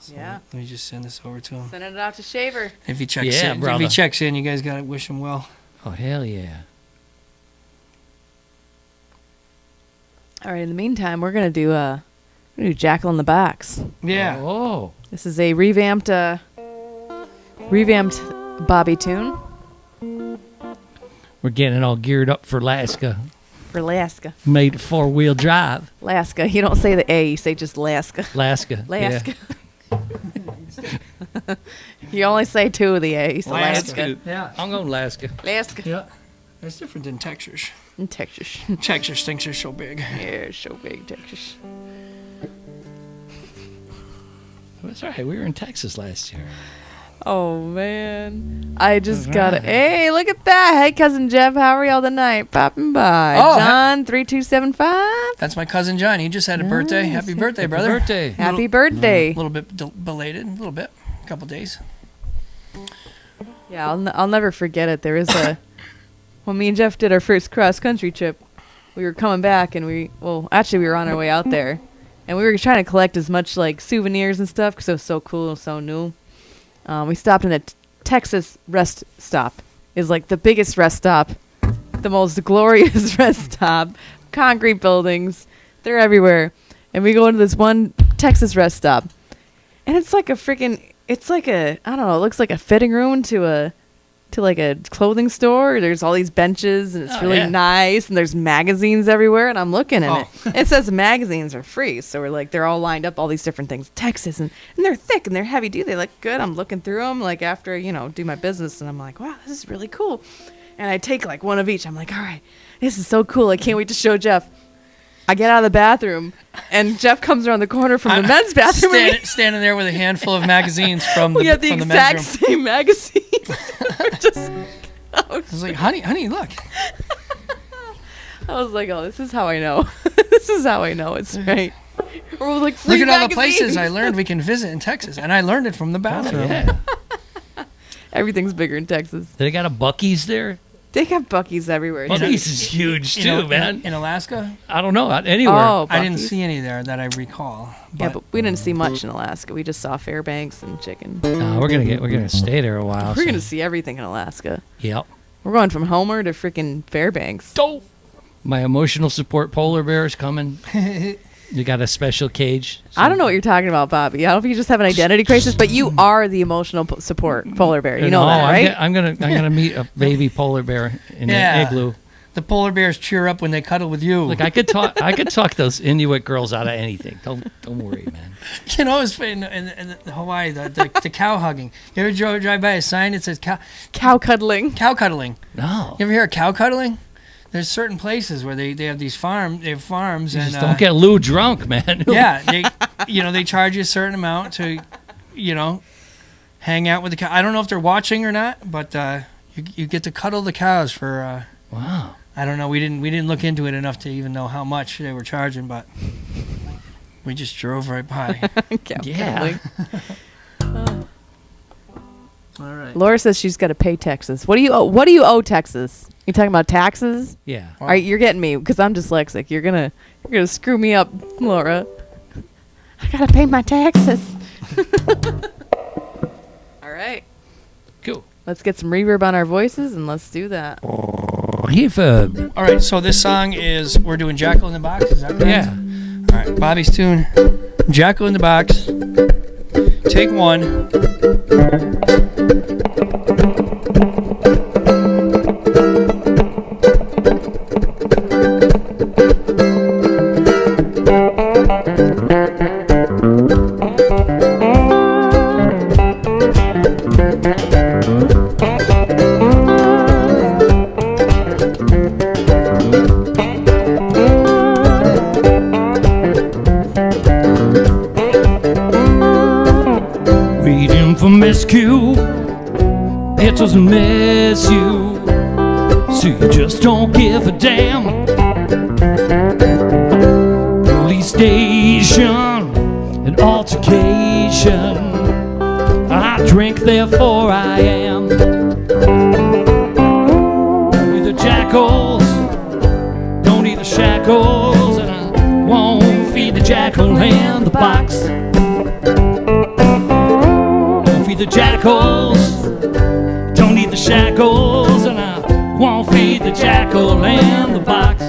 S1: So
S2: Yeah.
S1: Let me just send this over to him.
S2: Sending it out to Shaver.
S1: If he checks
S3: Yeah,
S1: in,
S3: brother.
S1: you guys gotta wish him well.
S3: Oh hell yeah.
S2: All right. In the meantime, we're gonna do Do Jackal in the Box.
S1: Yeah.
S3: Oh.
S2: This is a revamped Bobby tune
S3: We're getting all geared up for Alaska.
S2: for Alaska.
S3: Made 4-wheel drive.
S2: Alaska. You don't say the A, you say just Alaska.
S3: Alaska.
S2: Alaska. You only say two of the A's. Alaska.
S1: Yeah.
S3: I'm going Alaska.
S2: Alaska.
S1: Yeah. That's different than Texas.
S2: In Texas.
S1: Texas thinks they're so big.
S2: Yeah, it's so big, Texas.
S3: That's all right. We were in Texas last year.
S2: Oh, man. I just got it.
S3: Alright.
S2: Hey, look at that. Hey, Cousin Jeff, how are y'all tonight? Popping by.
S1: Oh,
S2: John, 3275.
S1: That's my cousin John. He just had a birthday.
S2: Nice.
S1: Happy birthday,
S3: Happy
S1: brother.
S3: birthday.
S2: Happy birthday.
S1: A little bit belated. A little bit. A couple days.
S2: Yeah, I'll never forget it. There was when me and Jeff did our first cross-country trip, we were coming back, and we were on our way out there, and we were trying to collect as much, like, souvenirs and stuff, because it was so cool and so new. We stopped in a Texas rest stop. Is like the biggest rest stop, the most glorious rest stop. Concrete buildings, they're everywhere. And we go into this one Texas rest stop, and it's like a freaking, it's like a, I don't know, it looks like a fitting room to like a clothing store. There's all these benches, and it's really nice, and there's magazines everywhere, and I'm looking at it. It says magazines are free, so we're like, they're all lined up, all these different things. Texas, and they're thick, and they're heavy duty. They look good. I'm looking through them, like, after, do my business, and I'm like, wow, this is really cool. And I take, like, one of each. I'm like, all right, this is so cool. I can't wait to show Jeff. I get out of the bathroom, and Jeff comes around the corner from the men's bathroom.
S1: Standing there with a handful of magazines from the
S2: we had the
S1: from
S2: exact
S1: men's room.
S2: same magazines. Just,
S1: I was like, honey, look.
S2: I was like, oh, this is how I know. This is how I know it's right. We're like,
S1: Look
S2: free
S1: at all the
S2: magazines.
S1: places I learned we can visit in Texas, and I learned it from the bathroom.
S3: Yeah.
S2: Everything's bigger in Texas.
S3: They got a Buc-ee's there?
S2: They got Buc-ee's everywhere.
S3: Buc-ee's is huge, too, man.
S1: In Alaska?
S3: I don't know. Anywhere.
S2: Oh,
S1: I didn't
S2: Buc-ee's.
S1: see any there that I recall.
S2: Yeah, but we didn't see much in Alaska. We just saw Fairbanks and chicken.
S3: No, we're gonna stay there a while.
S2: We're gonna see everything in Alaska.
S3: Yep.
S2: We're going from Homer to freaking Fairbanks.
S3: Go. My emotional support polar bear is coming. You got a special cage.
S2: I don't know what you're talking about, Bobby. I don't know if you just have an identity crisis, but you are the emotional support polar bear. You know that, right?
S3: I'm gonna meet a baby polar bear in an igloo.
S1: The polar bears cheer up when they cuddle with you.
S3: Look, I could talk those Inuit girls out of anything. Don't worry, man.
S1: You know, it's in Hawaii, the cow hugging. You ever drive by a sign that says
S2: Cow cuddling.
S1: cow cuddling?
S3: No.
S1: You ever hear of cow cuddling? There's certain places where they have these farms. They have farms,
S3: You
S1: and
S3: just don't get Lou drunk, man.
S1: yeah, they charge you a certain amount to, hang out with the cow. I don't know if they're watching or not, but you get to cuddle the cows for.
S3: Wow.
S1: I don't know. We didn't look into it enough to even know how much they were charging, but we just drove right by.
S2: Cow
S3: Yeah.
S2: cuddling.
S1: All right.
S2: Laura says she's got to pay Texas. What do you owe Texas? You talking about taxes?
S3: Yeah.
S2: All right, you're getting me because I'm dyslexic. You're gonna screw me up, Laura. I gotta pay my taxes. All right,
S3: Cool.
S2: let's get some reverb on our voices and let's do that.
S3: Reverb.
S1: All right. So this song is we're doing Jackal in the Box. Is that correct?
S3: Yeah.
S1: All right. Bobby's tune. Jackal in the Box. Take one.
S3: Waiting for rescue. It doesn't miss you. So you just don't give a damn. Police station, an altercation. I drink, therefore I am. Don't need the jackals, don't need the shackles, and I won't feed the jackal and the box. Don't feed the jackals, don't need the shackles, and I won't feed the jackal and the box.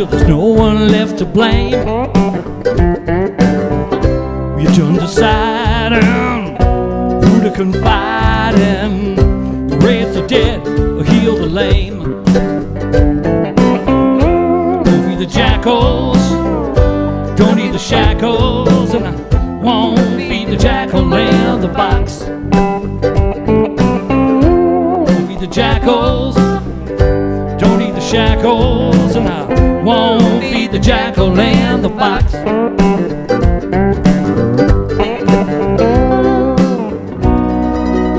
S3: till there's no one left to blame. You're done deciding who to confide in, raise the dead or heal the lame. Don't feed the jackals, don't eat the shackles, and I won't feed the jackal in the box. Don't feed the jackals, don't eat the shackles, and I won't feed the jackal in the box.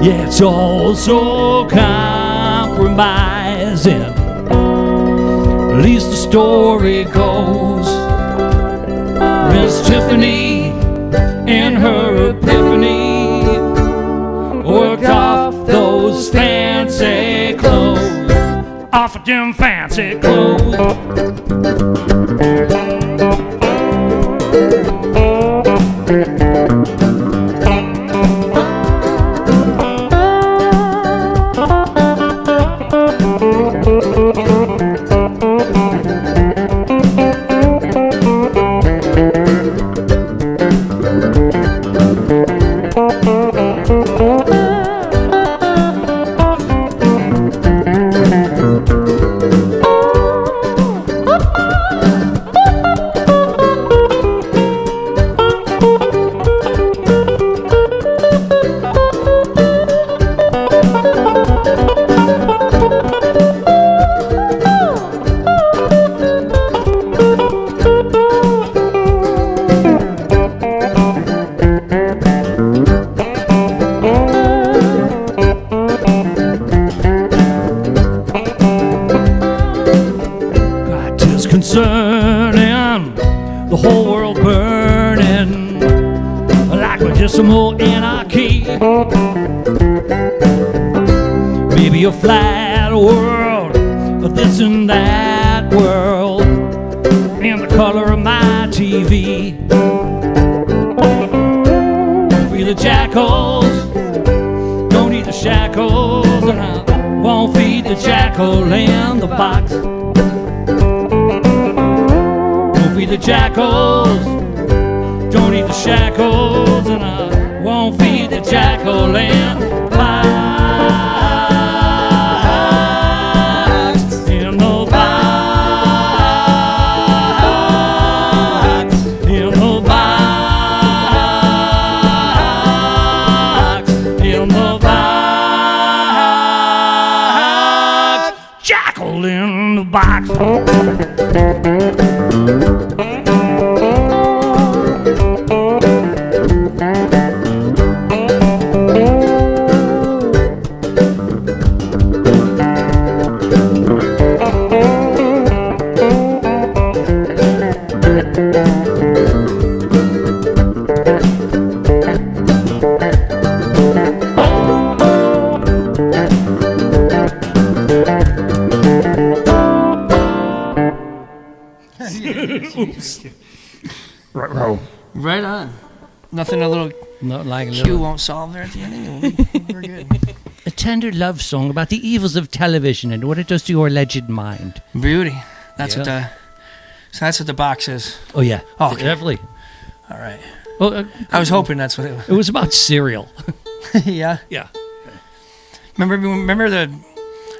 S3: Yeah, it's all so compromising, at least the story goes. Miss Tiffany in her epiphany worked off those fancy clothes, off of them fancy clothes. Concerning the whole world burning like medicinal anarchy. Maybe a flat world, but this and that world in the color of my TV. Don't feed the jackals, don't eat the shackles, and I won't feed the jackal in the box. Feed the jackals, don't eat the shackles, and I won't feed the jackal in the box. In the box, in the box, in the box, jackal in the box.
S1: Right on. Nothing a little
S3: Not like a
S1: cue
S3: little,
S1: won't solve there at the end. We're good.
S3: a tender love song about the evils of television and what it does to your alleged mind.
S1: Beauty. That's what
S3: Yeah.
S1: that's what the box is.
S3: Oh yeah,
S1: Oh, okay.
S3: definitely.
S1: All right.
S3: Well,
S1: I was hoping that's what it was.
S3: it was about cereal.
S1: Yeah.
S3: Yeah.
S1: Remember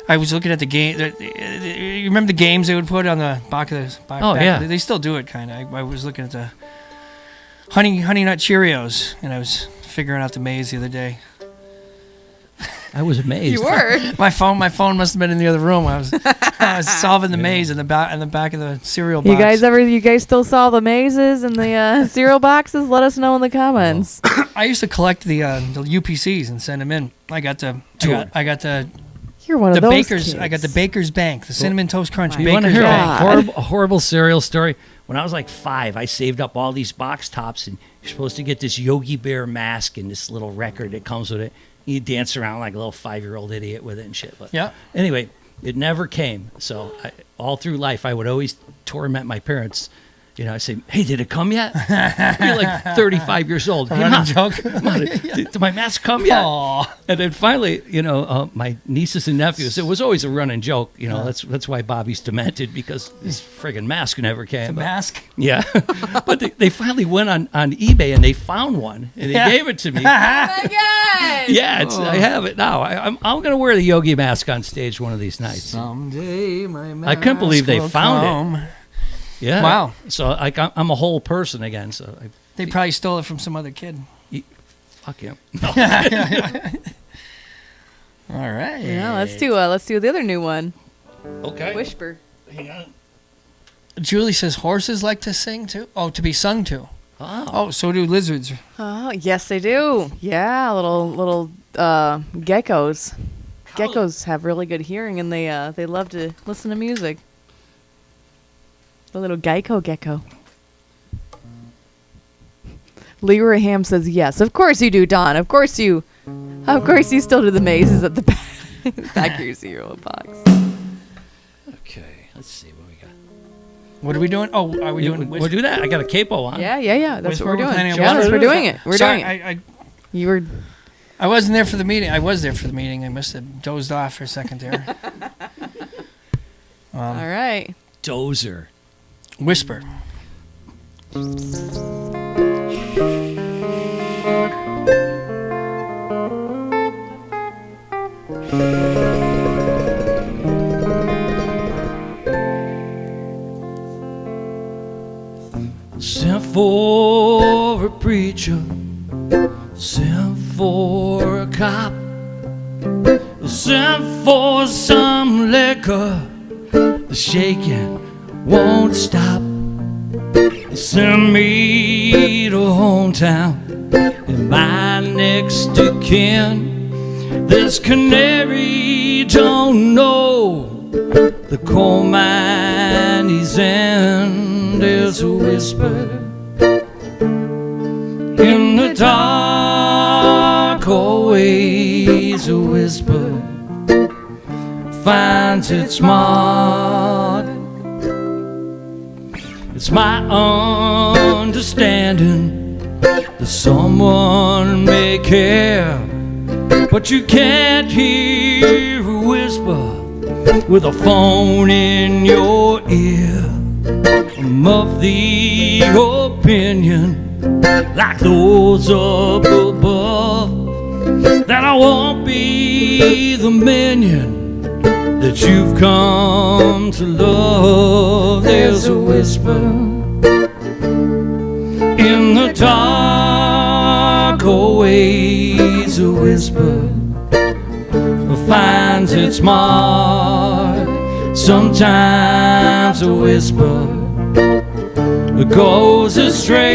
S1: I was looking at the game. You remember the games they would put on the back of the back?
S3: Oh, yeah.
S1: They still do it, kind of. I was looking at the Honey Nut Cheerios, and I was figuring out the maze the other day.
S3: I was amazed.
S2: You were.
S1: My phone must have been in the other room. I was solving the maze in the back of the cereal box.
S2: You guys still saw the mazes and the cereal boxes? Let us know in the comments.
S1: I used to collect the UPCs and send them in. I got the
S2: You're one
S1: the
S2: of those
S1: Baker's.
S2: kids.
S1: I got the Baker's Bank, the Cinnamon Toast Crunch.
S2: My
S3: You want to
S1: Baker's
S3: hear
S1: Bank.
S3: a horrible cereal story? When I was like 5, I saved up all these box tops, and you're supposed to get this Yogi Bear mask and this little record that comes with it. You dance around like a little 5-year-old idiot with it and shit. But
S1: Yeah.
S3: anyway, it never came. So all through life, I would always torment my parents I say, hey, did it come yet? You're like 35 years old. Hey,
S1: Running
S3: Mom,
S1: joke.
S3: Mom, did my mask come yet?
S1: Aw.
S3: And then finally, my nieces and nephews, it was always a running joke. That's why Bobby's demented, because his friggin' mask never came.
S1: The mask.
S3: Yeah. But they finally went on eBay and they found one and they gave it to me.
S2: Oh my God!
S3: Yeah, I have it now. I'm going to wear the Yogi mask on stage one of these nights.
S1: Someday my mask
S3: I couldn't believe they
S1: will
S3: found
S1: come.
S3: Yeah.
S1: Wow.
S3: So I'm a whole person again. So
S1: They probably stole it from some other kid.
S3: fuck him.
S1: All right.
S2: Yeah, let's do the other new one.
S3: Okay.
S2: Whisper.
S3: Hang on.
S1: Julie says horses like to sing too. Oh, to be sung to.
S3: Oh.
S1: Oh, so do lizards.
S2: Oh, yes, they do. Yeah, little geckos. Geckos have really good hearing, and they love to listen to music. The little gecko. Leroy Ham says yes. Of course you do, Don. Of course you still do the mazes at the back of your cereal box.
S3: Okay. Let's see what we got.
S1: What are we doing? Oh, are we doing?
S3: We'll do that. I got a capo on.
S2: Yeah. That's
S1: Whisper,
S2: what we're doing.
S1: planning on
S2: Yeah,
S1: whisper?
S2: we're doing it. We're
S1: Sorry,
S2: doing it.
S1: I
S2: You were.
S1: I wasn't there for the meeting. I was there for the meeting. I must have dozed off for a second there.
S2: All right.
S3: Dozer.
S1: Whisper.
S3: Sent for a preacher, sent for a cop, sent for some liquor. The shaking won't stop. Send me to hometown and my next of kin. This canary don't know the coal mine he's in. There's a whisper in the dark, always a whisper finds its mark. It's my understanding that someone may care, but you can't hear a whisper with a phone in your ear. I'm of the opinion, like those up above, that I won't be the minion that you've come to love. There's a whisper in the dark, always a whisper finds its mark. Sometimes a whisper goes astray.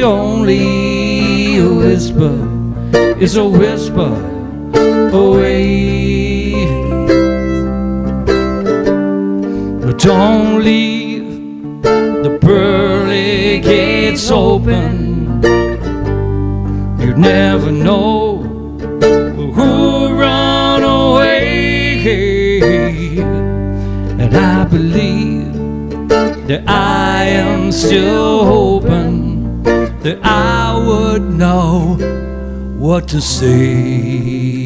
S3: Only a whisper is a whisper away. But don't leave the pearly gates open. You'd never know who'll run away. And I believe that I am still hoping that I would know what to say.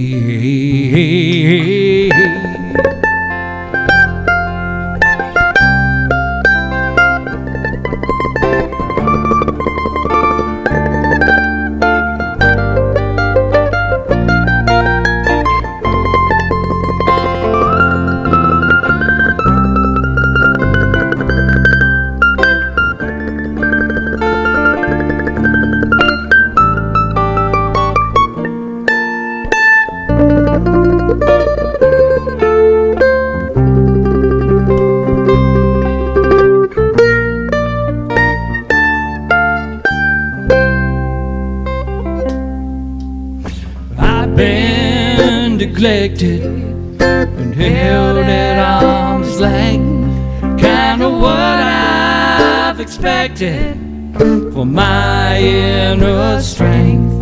S3: Neglected and held at arm's length, kind of what I've expected for my inner strength.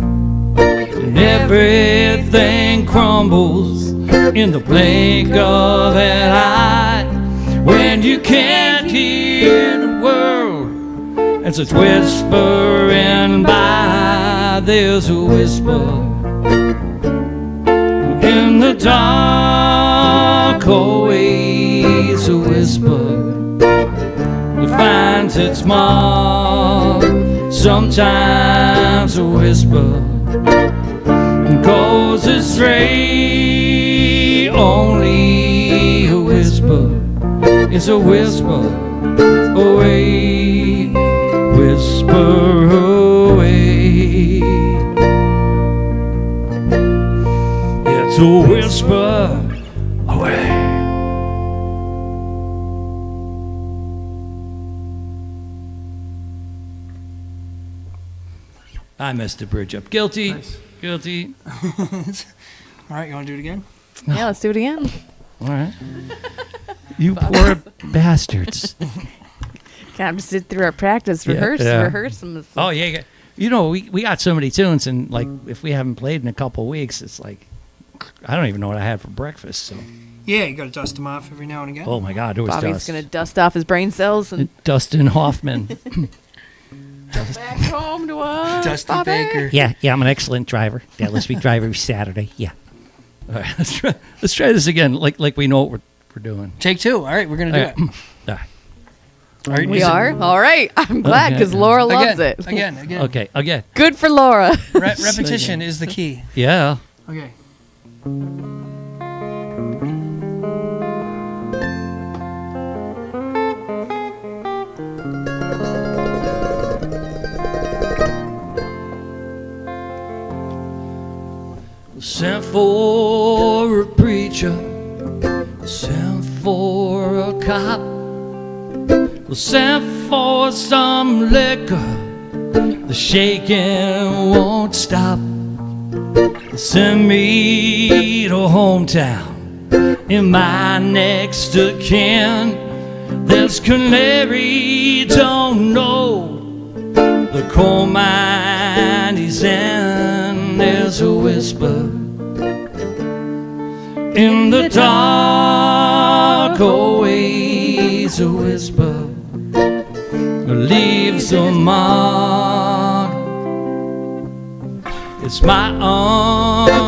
S3: And everything crumbles in the blink of an eye when and you can't hear the world as it's whispering by. There's a whisper in the dark, always a whisper. It finds its mark, sometimes a whisper, and goes astray. Only a whisper is a whisper away, whisper away. It's a whisper away. I messed the bridge up. Guilty.
S1: Nice.
S3: Guilty.
S1: All right, you want to do it again?
S2: Yeah, let's do it again.
S3: All right. You poor bastards.
S2: Can't just sit through our practice,
S3: Yeah,
S2: rehearse them.
S3: Oh, yeah. You know, we got so many tunes, and like if we haven't played in a couple of weeks, it's like I don't even know what I had for breakfast. So.
S1: Yeah, you got to dust them off every now and again.
S3: Oh my God, there was
S2: Bobby's
S3: dust.
S2: gonna dust off his brain cells and
S3: Dustin Hoffman.
S2: back home to us.
S1: Dusty
S2: Bobby.
S1: Baker.
S3: Yeah, I'm an excellent driver. Yeah, let's be driver every Saturday. Yeah. All right, let's try this again, like we know what we're doing.
S1: Take two. All right, we're going to do it.
S3: All right.
S1: All right,
S2: We
S1: is it-
S2: are? All right. I'm glad because Laura loves
S1: again,
S2: it.
S1: Again.
S3: Okay, again.
S2: Good for Laura.
S1: Repetition is the key.
S3: Yeah.
S1: Okay.
S3: Sent for a preacher, sent for a cop, sent for some liquor, the shaking won't stop. Send me to hometown, in my next of kin. There's canary, don't know the coal mine he's in. There's a whisper in the dark, always a whisper leaves a mark. It's my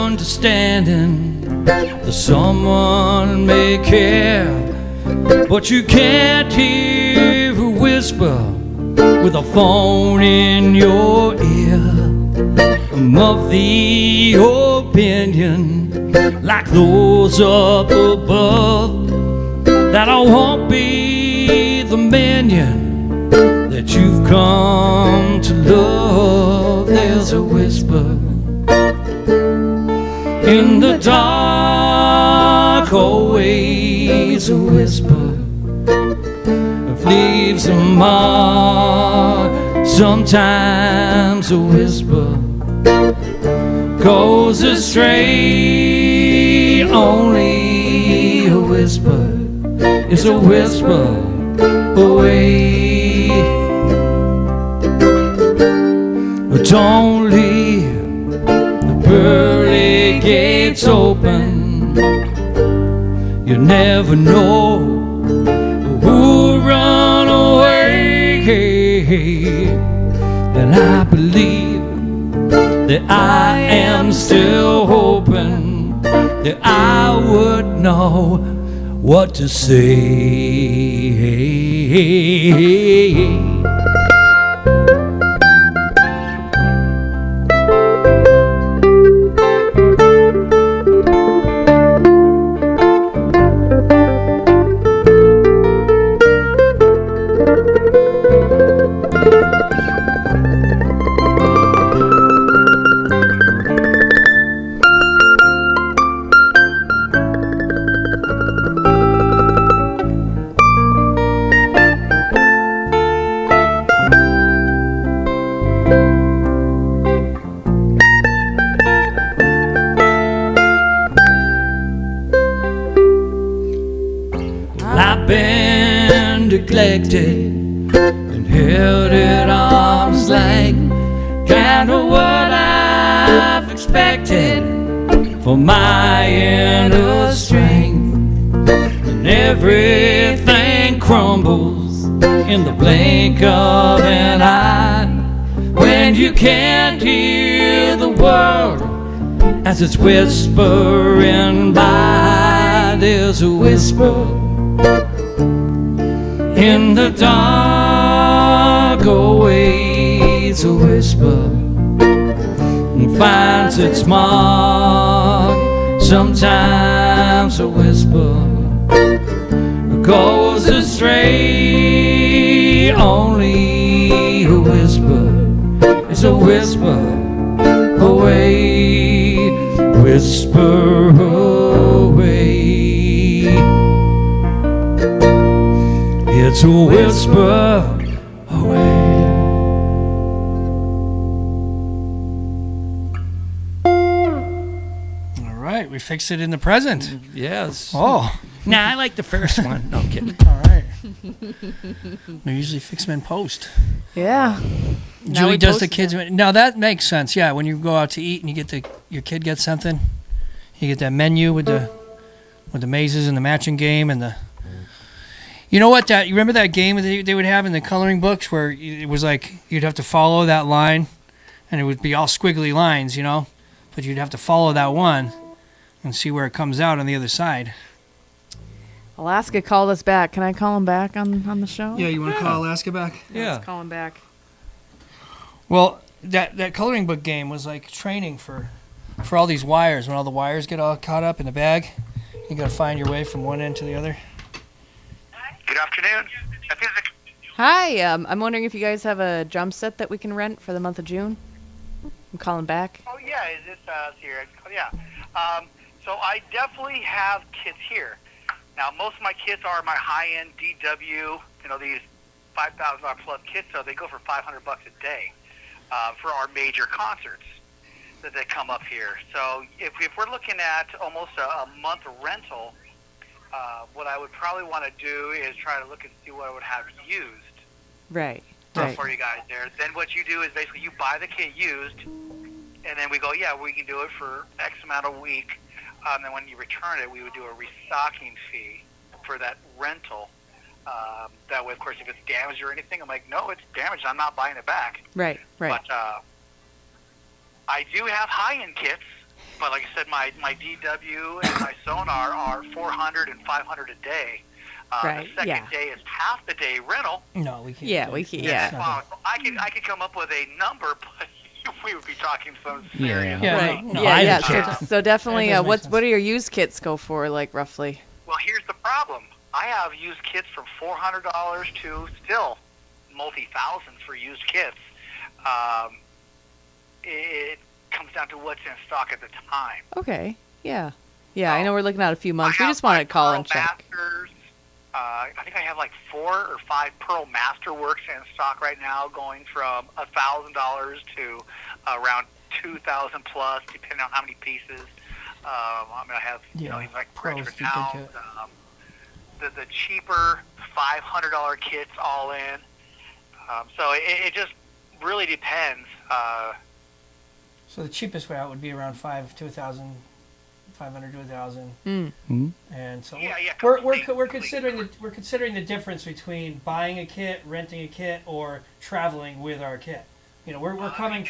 S3: understanding that someone may care, but you can't hear a whisper with a phone in your ear. I'm of the opinion, like those up above, that I won't be the minion that you've come to love. There's a whisper in the dark, always a whisper, leaves a mark. Sometimes a whisper goes astray. Only a whisper is a whisper away. Don't leave the pearly gates open. You never know who'll run away. And I believe that I am still hoping that I would know what to say. I've been neglected and held at arm's length, kind of what I've expected for my inner strength. And everything everything crumbles in the blink of an eye. When you can't hear the world as it's whispering by, there's a whisper in the dark, always a whisper, and finds its mark. Sometimes a whisper goes astray, only a whisper is a whisper away, whisper away. It's a whisper away.
S1: All right, we fixed it in the present.
S3: Yes.
S1: Oh,
S3: Nah, I like the first one. No, I'm kidding.
S1: all right. We usually fix them in post.
S2: Yeah. Now
S1: Julie
S2: we
S1: does the
S2: posted
S1: kids. Now that makes sense. Yeah, when you go out to eat and you get your kid gets something, you get that menu with the mazes and the matching game and the. You know what? You remember that game that they would have in the coloring books where it was like you'd have to follow that line, and it would be all squiggly lines, but you'd have to follow that one and see where it comes out on the other side.
S2: Alaska called us back. Can I call him back on the show?
S1: Yeah, you want to call Alaska back?
S3: Yeah.
S2: Let's call him back.
S1: Well, that coloring book game was like training for all these wires. When all the wires get all caught up in the bag, you got to find your way from one end to the other.
S4: Good afternoon.
S2: Hi. I'm wondering if you guys have a drum set that we can rent for the month of June. I'm calling back.
S4: Oh yeah, is this here? Yeah. So I definitely have kits here. Now most of my kits are my high-end DW. These $5,000 plus kits, so they go for $500 a day for our major concerts that they come up here. So if we're looking at almost a month rental, what I would probably want to do is try to look and see what I would have used.
S2: Right.
S4: For you guys there. Then what you do is basically you buy the kit used, and then we go, yeah, we can do it for X amount a week. Then when you return it, we would do a restocking fee for that rental. That way, of course, if it's damaged or anything, I'm like, no, it's damaged. I'm not buying it back.
S2: Right.
S4: But I do have high-end kits. But like I said, my DW and my Sonar are $400 and $500 a day.
S2: Right,
S4: The second day is half the day rental.
S1: No, we can't.
S2: Yeah, we can. Yeah.
S4: I could come up with a number, but we would be talking some serious.
S1: Yeah.
S2: Right.
S1: no,
S2: yeah.
S3: I-
S2: So definitely.
S1: That does make
S2: What
S1: sense.
S2: do your used kits go for? Like roughly.
S4: Well, here's the problem. I have used kits from $400 to still multi-thousands for used kits. It comes down to what's in stock at the time.
S2: Okay. Yeah. Yeah. I know we're looking at a few months.
S4: I
S2: We
S4: have
S2: just want to
S4: my
S2: call
S4: Pearl
S2: and check.
S4: Masters. I think I have like 4 or 5 Pearl Masterworks in stock right now, going from $1,000 to around 2,000 plus, depending on how many pieces. I have even like
S1: Pearls
S4: Prince
S1: do good
S4: Towns,
S1: kit.
S4: the cheaper $500 kits all in. So it just really depends.
S1: So the cheapest way out would be around $500 to $1,000.
S2: Mm.
S1: And so
S4: Yeah,
S1: we're
S4: completely.
S1: considering the difference between buying a kit, renting a kit, or traveling with our kit. We're coming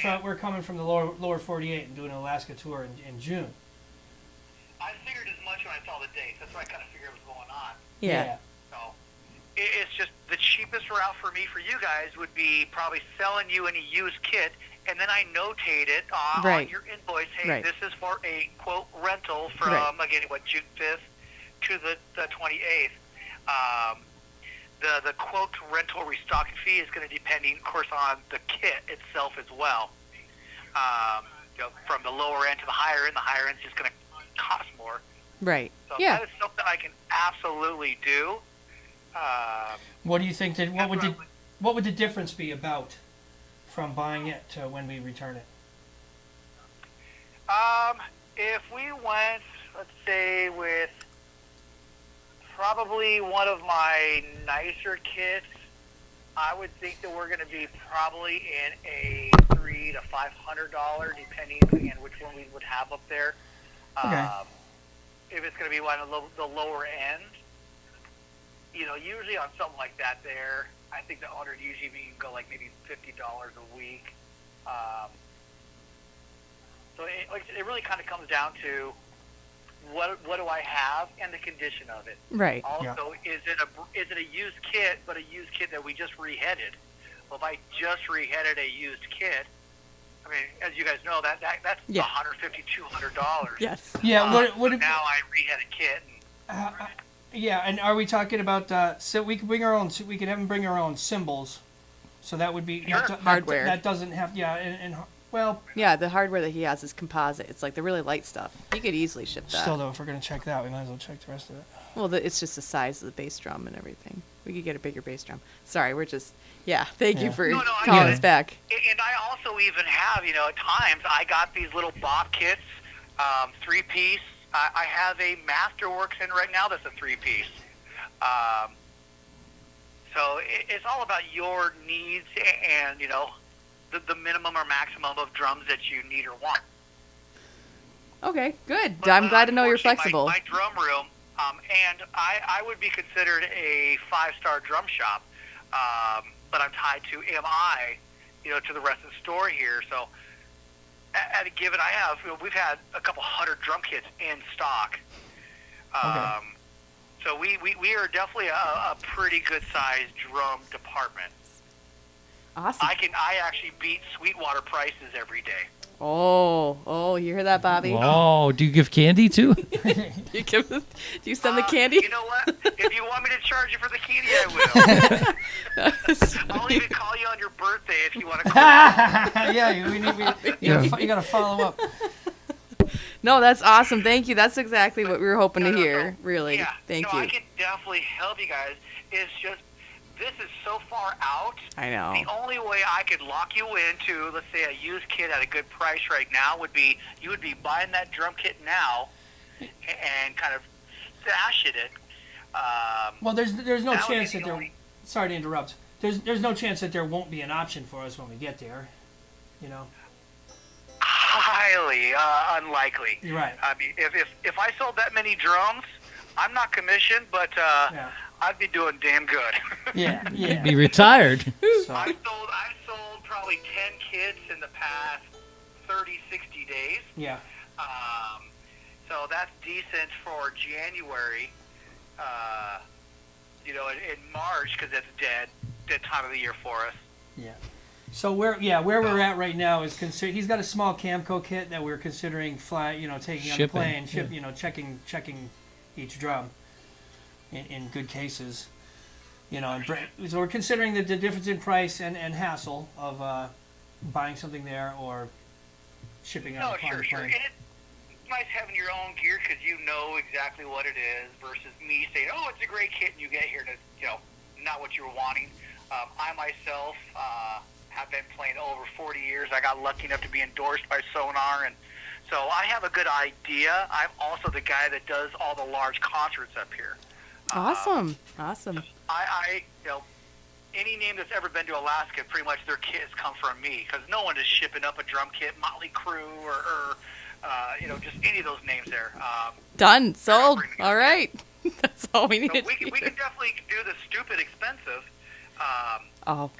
S1: from the lower 48 and doing an Alaska tour in June.
S4: I figured as much when I saw the dates. That's why I kind of figured what was going on.
S2: Yeah.
S4: So it's just the cheapest route for me, for you guys, would be probably selling you any used kit, and then I notate it on
S2: Right.
S4: your invoice. Hey,
S2: Right.
S4: this is for a quote rental from again June 5th to the 28th. The quote rental restocking fee is going to depend, of course, on the kit itself as well. From the lower end to the higher end is just going to cost more.
S2: Right.
S4: So
S2: Yeah.
S4: that is something I can absolutely do.
S1: What do you think that what would the difference be about from buying it to when we return it?
S4: If we went, let's say, with probably one of my nicer kits, I would think that we're going to be probably in a $300 to $500, depending on which one we would have up there.
S1: Okay.
S4: If it's going to be one of the lower end, usually on something like that, I think the owner usually go like maybe $50 a week. So it really kind of comes down to what do I have and the condition of it.
S2: Right.
S4: Also, is it a used kit, but a used kit that we just reheaded? Well, if I just reheaded a used kit, I mean, as you guys know, that's $150, $200.
S2: Yes.
S1: Yeah.
S4: Now I rehead a kit.
S1: Yeah, and are we talking about so we could bring our own? We could have them bring our own cymbals, so that would be
S2: Hardware.
S1: That doesn't have and well.
S2: Yeah, the hardware that he has is composite. It's like the really light stuff. He could easily ship that.
S1: Still though, if we're gonna check that, we might as well check the rest of it.
S2: Well, it's just the size of the bass drum and everything. We could get a bigger bass drum. Sorry, we're just thank you for calling us back.
S4: And I also even have, at times I got these little bob kits, 3-piece. I have a Masterworks in right now that's a 3-piece. So it's all about your needs and, the minimum or maximum of drums that you need or want.
S2: Okay, good. I'm glad to know you're flexible.
S4: My drum room, and I would be considered a 5-star drum shop, but I'm tied to MI, to the rest of the store here. So at a given, we've had a couple hundred drum kits in stock.
S1: Okay.
S4: So we are definitely a pretty good sized drum department.
S2: Awesome.
S4: I actually beat Sweetwater prices every day.
S2: Oh, you hear that, Bobby?
S3: Oh, do you give candy too?
S2: Do you send the candy?
S4: You know what? If you want me to charge you for the candy, I will. I'll even call you on your birthday if you want to call.
S1: You got to follow up.
S2: No, that's awesome. Thank you. That's exactly what we were hoping to hear. Really.
S4: Yeah.
S2: Thank you.
S4: I can definitely help you guys. It's just this is so far out.
S2: I know.
S4: The only way I could lock you into, let's say, a used kit at a good price right now would be you would be buying that drum kit now and kind of stash it.
S1: Well, there's no
S4: that would
S1: chance
S4: be
S1: that
S4: the
S1: there.
S4: only-
S1: Sorry to interrupt. There's no chance that there won't be an option for us when we get there.
S4: Highly unlikely.
S1: You're right.
S4: I mean, if I sold that many drums, I'm not commissioned, but I'd be doing damn good.
S1: Yeah.
S3: Be retired.
S1: So,
S4: I've sold probably 10 kits in the past 30, 60 days.
S1: yeah.
S4: So that's decent for January. In March, because it's dead time of the year for us.
S1: Yeah. So where we're at right now is he's got a small Camco kit that we're considering taking on the
S3: Shipping,
S1: plane, checking each drum in good cases. So we're considering the difference in price and hassle of buying something there or shipping on the plane.
S4: And it's nice having your own gear because you know exactly what it is versus me saying, "Oh, it's a great kit," and you get here and it's not what you were wanting. I myself have been playing over 40 years. I got lucky enough to be endorsed by Sonar, and so I have a good idea. I'm also the guy that does all the large concerts up here.
S2: Awesome.
S4: I any name that's ever been to Alaska, pretty much their kits come from me because no one is shipping up a drum kit, Motley Crue or just any of those names there.
S2: Done. Sold. All right. That's all we need.
S4: So we can definitely do the stupid expensive.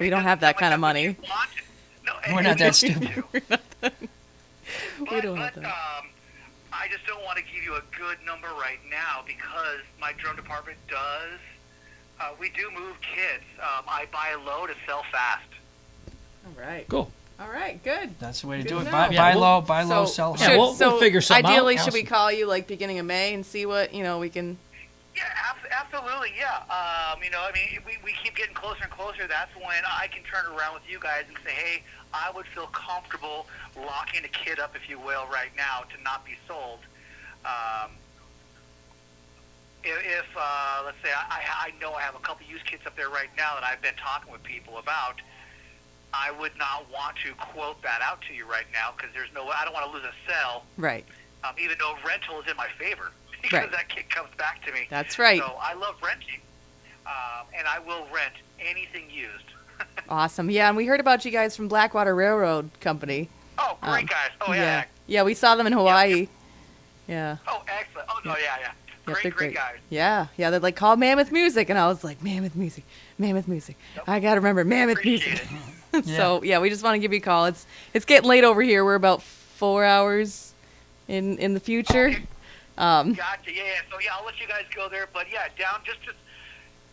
S2: We don't have that kind of money.
S4: No,
S1: We're not that stupid.
S2: We don't have that.
S4: I just don't want to give you a good number right now because my drum department does. We do move kits. I buy low to sell fast.
S2: All right.
S3: Cool.
S2: All right. Good.
S1: That's the way to
S2: Good
S1: do
S2: to
S1: it.
S2: know.
S1: Buy low,
S2: So-
S1: sell
S3: Yeah,
S1: high.
S3: we'll figure something out.
S2: Ideally, should we
S3: Awesome.
S2: call you like beginning of May and see what we can?
S4: Yeah, absolutely. Yeah. We keep getting closer and closer. That's when I can turn around with you guys and say, hey, I would feel comfortable locking a kit up, if you will, right now to not be sold. If let's say I know I have a couple used kits up there right now that I've been talking with people about, I would not want to quote that out to you right now because I don't want to lose a sale.
S2: Right.
S4: Even though rental is in my favor because
S2: Right.
S4: that kit comes back to me.
S2: That's right.
S4: So I love renting, and I will rent anything used.
S2: Awesome. Yeah, and we heard about you guys from Blackwater Railroad Company.
S4: Oh, great guys. Oh, yeah.
S2: Yeah, we saw them in Hawaii. Yeah.
S4: Oh, excellent. Oh, no, yeah.
S2: Yep, they're
S4: Great guys.
S2: Yeah, they're like, call Mammoth Music, and I was like, Mammoth Music.
S4: Yep.
S2: I gotta remember Mammoth
S4: Appreciate
S2: Music.
S4: it.
S2: So yeah, we just want to give you a call. It's getting late over here. We're about 4 hours in the future.
S4: Okay. Gotcha. Yeah. So yeah, I'll let you guys go there. But yeah, down just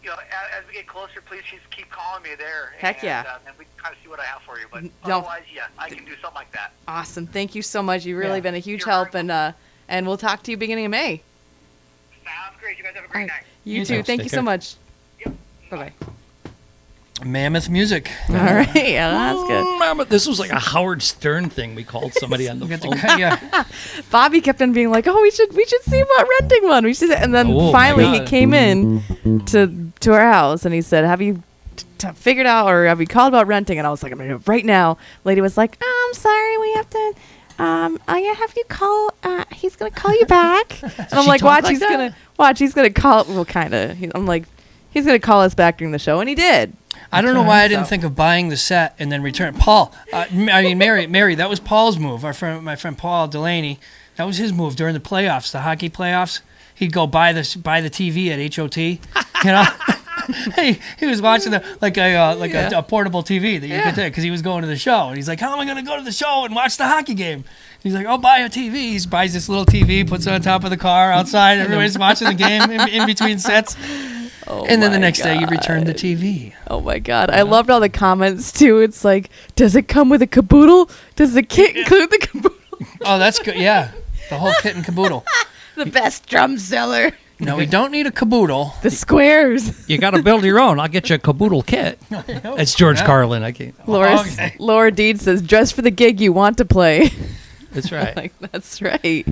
S4: as we get closer, please just keep calling me there.
S2: Heck yeah.
S4: And we can kind of see what I have for you. But
S2: No.
S4: otherwise, yeah, I can do something like that.
S2: Awesome. Thank you so much. You've really
S1: Yeah.
S2: been a huge
S4: You're
S2: help,
S4: very
S2: and we'll talk to you beginning of May.
S4: Sounds great. You guys have a
S2: All
S4: great
S2: right.
S4: night.
S2: You
S3: You
S2: too.
S3: too.
S2: Thank
S3: Take
S2: you so
S3: care.
S2: much.
S4: Yep.
S2: Bye bye.
S1: Mammoth Music.
S2: All right. Yeah, that's good.
S3: Mama, this was like a Howard Stern thing. We called somebody on the
S1: We got
S3: phone.
S1: the, yeah.
S2: Bobby kept on being like, "Oh, we should see about renting one. We should." And then
S3: Oh, my
S2: finally he
S3: God.
S2: came in to our house and he said, "Have you figured out, or have you called about renting?" And I was like, "I'm gonna do it right now." Lady was like, "I'm sorry, we have to. I'm gonna have you call. He's gonna call you back." And I'm
S3: She
S2: like,
S3: talk
S2: "Watch,
S3: like
S2: he's
S3: that?
S2: gonna call." Well, kind of. I'm like, he's gonna call us back during the show, and he did.
S1: I don't know why I didn't
S2: So-
S1: think of buying the set and then return. Paul, Mary, that was Paul's move. My friend Paul Delaney, that was his move during the playoffs, the hockey playoffs. He'd go buy the TV at HOT, you know. he was watching a portable TV that you could take because he was going to the show, and he's like, "How am I going to go to the show and watch the hockey game?" He's like, "Oh, buy a TV." He buys this little TV, puts it on top of the car outside. Everybody's watching the game in between sets.
S2: Oh
S1: And then the
S2: my
S1: next day, you
S2: God.
S1: return the TV.
S2: Oh my God. I loved all the comments too. It's like, does it come with a caboodle? Does the kit include the caboodle?
S1: Oh, that's good. Yeah, the whole kit and caboodle.
S2: The best drum seller.
S1: No, we don't need a caboodle.
S2: The squares.
S3: You got to build your own. I'll get you a caboodle kit. It's George Carlin. I can't.
S1: Okay.
S2: Laura Deed says, dress for the gig you want to play.
S3: That's right.
S2: Like, that's right.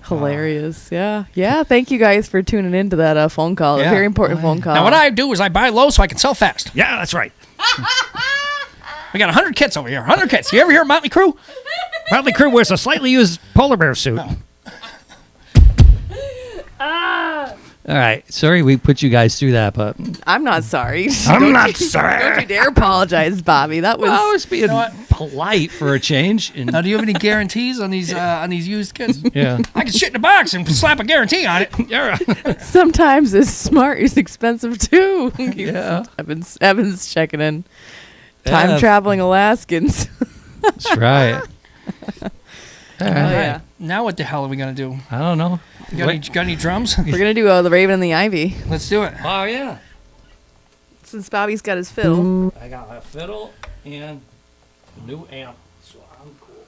S2: Hilarious. Yeah. Yeah. Thank you guys for tuning in to that phone call.
S1: Yeah.
S2: A very important phone call.
S1: Now, what I do is I buy low so I can sell fast.
S3: Yeah, that's right.
S1: We got 100 kits over here. 100 kits. You ever hear of Motley Crue?
S3: Motley Crue wears a slightly used polar bear suit. All right. Sorry we put you guys through that, but
S2: I'm not sorry.
S3: I'm not
S2: Don't
S3: sorry.
S2: you dare apologize, Bobby. That was.
S3: I was being
S1: what?
S3: polite for a change. And
S1: Now, do you have any guarantees on these used kits?
S3: yeah.
S1: I can shit in a box and slap a guarantee on it.
S3: Yeah.
S2: Sometimes it's smart is expensive too.
S3: Yeah.
S2: Evan's checking in. Time
S3: Yeah.
S2: traveling Alaskans.
S3: That's right. All
S2: Oh,
S3: right.
S2: yeah.
S1: Now, what the hell are we going to do?
S3: I don't know.
S1: Got any drums?
S2: We're gonna do the Raven and the Ivy.
S1: Let's do it.
S3: Oh, yeah.
S2: Since Bobby's got his fill.
S3: I got a fiddle and a new amp. So I'm cool.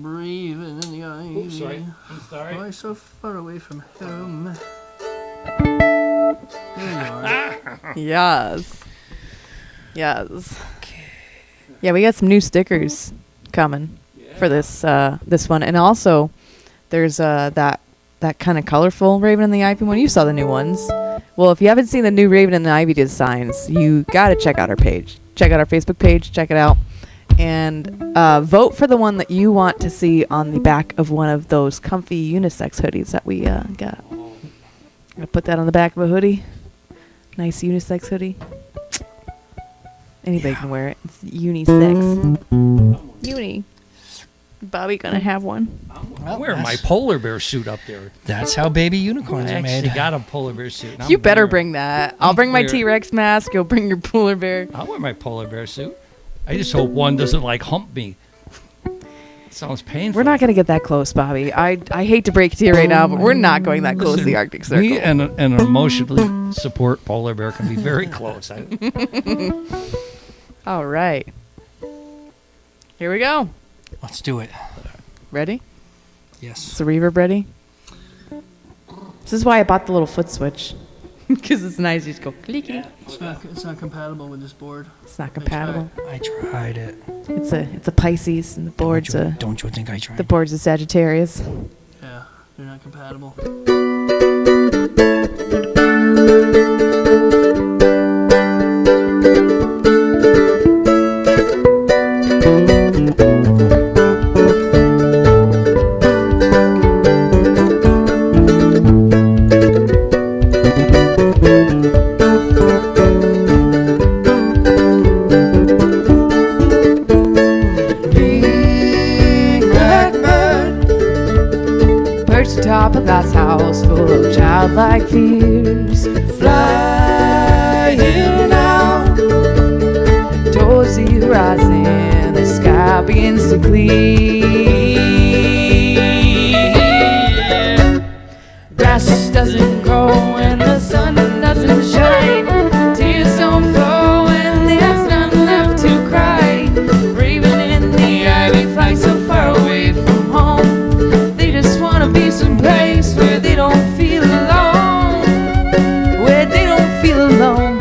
S1: Breathing in the ivy.
S3: Oops, sorry. I'm sorry.
S1: Why so far away from home? There you are.
S2: Yes. Yes. Yeah, we got some new stickers coming for this one, and also there's that kind of colorful Raven and the Ivy one. You saw the new ones. Well, if you haven't seen the new Raven and the Ivy designs, you got to check out our page. Check out our Facebook page. Check it out. And vote for the one that you want to see on the back of one of those comfy unisex hoodies that we got. I'm going to put that on the back of a hoodie. Nice unisex hoodie. Anybody can wear it. It's unisex. Uni. Bobby gonna have one.
S3: I'm wearing my polar bear suit up there.
S1: That's how baby unicorns
S3: I
S1: are
S3: actually
S1: made.
S3: got a polar bear suit. and
S2: You
S3: I'm
S2: better
S3: wearing-
S2: bring that. I'll bring my
S3: wearing-
S2: T-Rex mask. You'll bring your polar bear.
S3: I'll wear my polar bear suit. I just hope one doesn't like hump me. Sounds painful.
S2: We're not gonna get that close, Bobby. I hate to break it to you right now, but we're not going that close to the Arctic Circle.
S3: Me and an emotionally support polar bear can be very close.
S2: All right. Here we go.
S1: Let's do it.
S2: Ready?
S1: Yes.
S2: Is the reverb ready? This is why I bought the little foot switch. Because it's nice. You just go click.
S1: It's not compatible with this board.
S2: It's not compatible.
S1: I tried it.
S2: It's a Pisces, and the board's
S1: Don't you think I tried?
S2: the board's a Sagittarius.
S1: Yeah, they're not compatible.
S2: Perched atop of that tears, flying out towards the horizon. The sky begins to clear. Grass doesn't grow and the sun doesn't shine. Tears don't flow and there's none left to cry. Raven in the ivy fly so far away from home. They just wanna be someplace where they don't feel alone. Where they don't feel alone.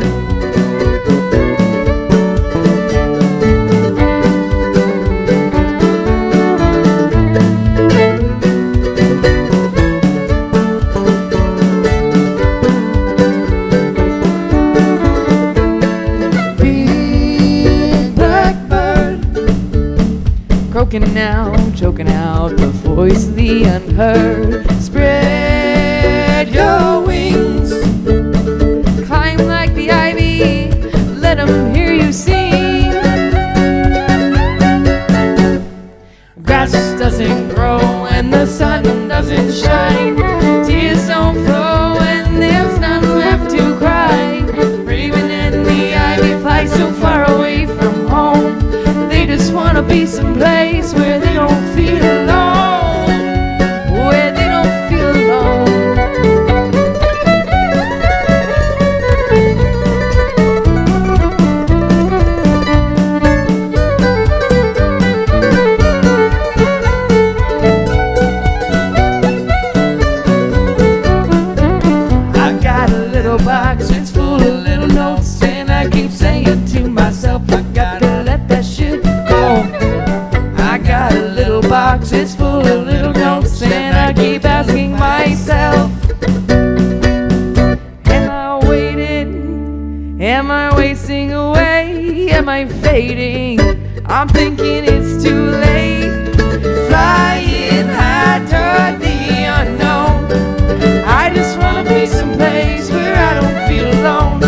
S2: Croaking out, choking out the voice of the unheard. Spread your wings, climb like the ivy, let 'em hear you sing. Grass doesn't grow and the sun doesn't shine. Tears don't flow and there's none left to cry. Raven in the ivy fly so far away from home. They just wanna be someplace where they don't feel alone. Where they don't feel alone. I got a little box, it's full of little notes, and I keep saying to myself, I gotta let that shit go. I got a little box, it's full of little notes, and I keep asking myself, am I waiting? Am I wasting away? Am I fading? I'm thinking it's too late. Flying high toward the unknown. I just wanna be someplace where I don't feel alone.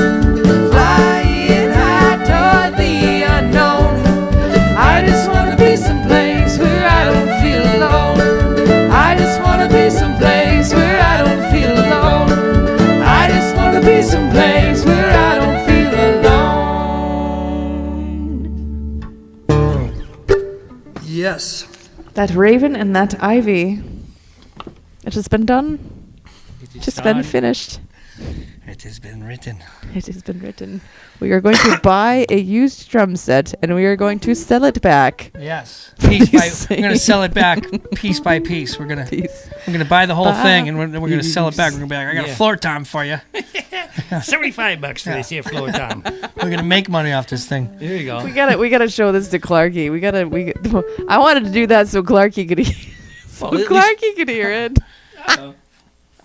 S2: Flying high toward the unknown. I just wanna be someplace where I don't feel alone. I just wanna be someplace where I don't feel alone. I just wanna be someplace where I don't feel alone.
S1: Yes.
S2: That Raven and that Ivy. It has been done. Just been finished.
S1: It has been written.
S2: It has been written. We are going to buy a used drum set and we are going to sell it back.
S1: Yes. Piece by,
S2: Please
S1: we're gonna sell it back piece by piece. We're gonna buy the whole thing and we're gonna sell it back. We're gonna be like, I got a floor tom for you.
S3: $75 for this here floor tom.
S1: We're gonna make money off this thing.
S3: There you go.
S2: We gotta show this to Clarky. I wanted to do that so Clarky could hear it.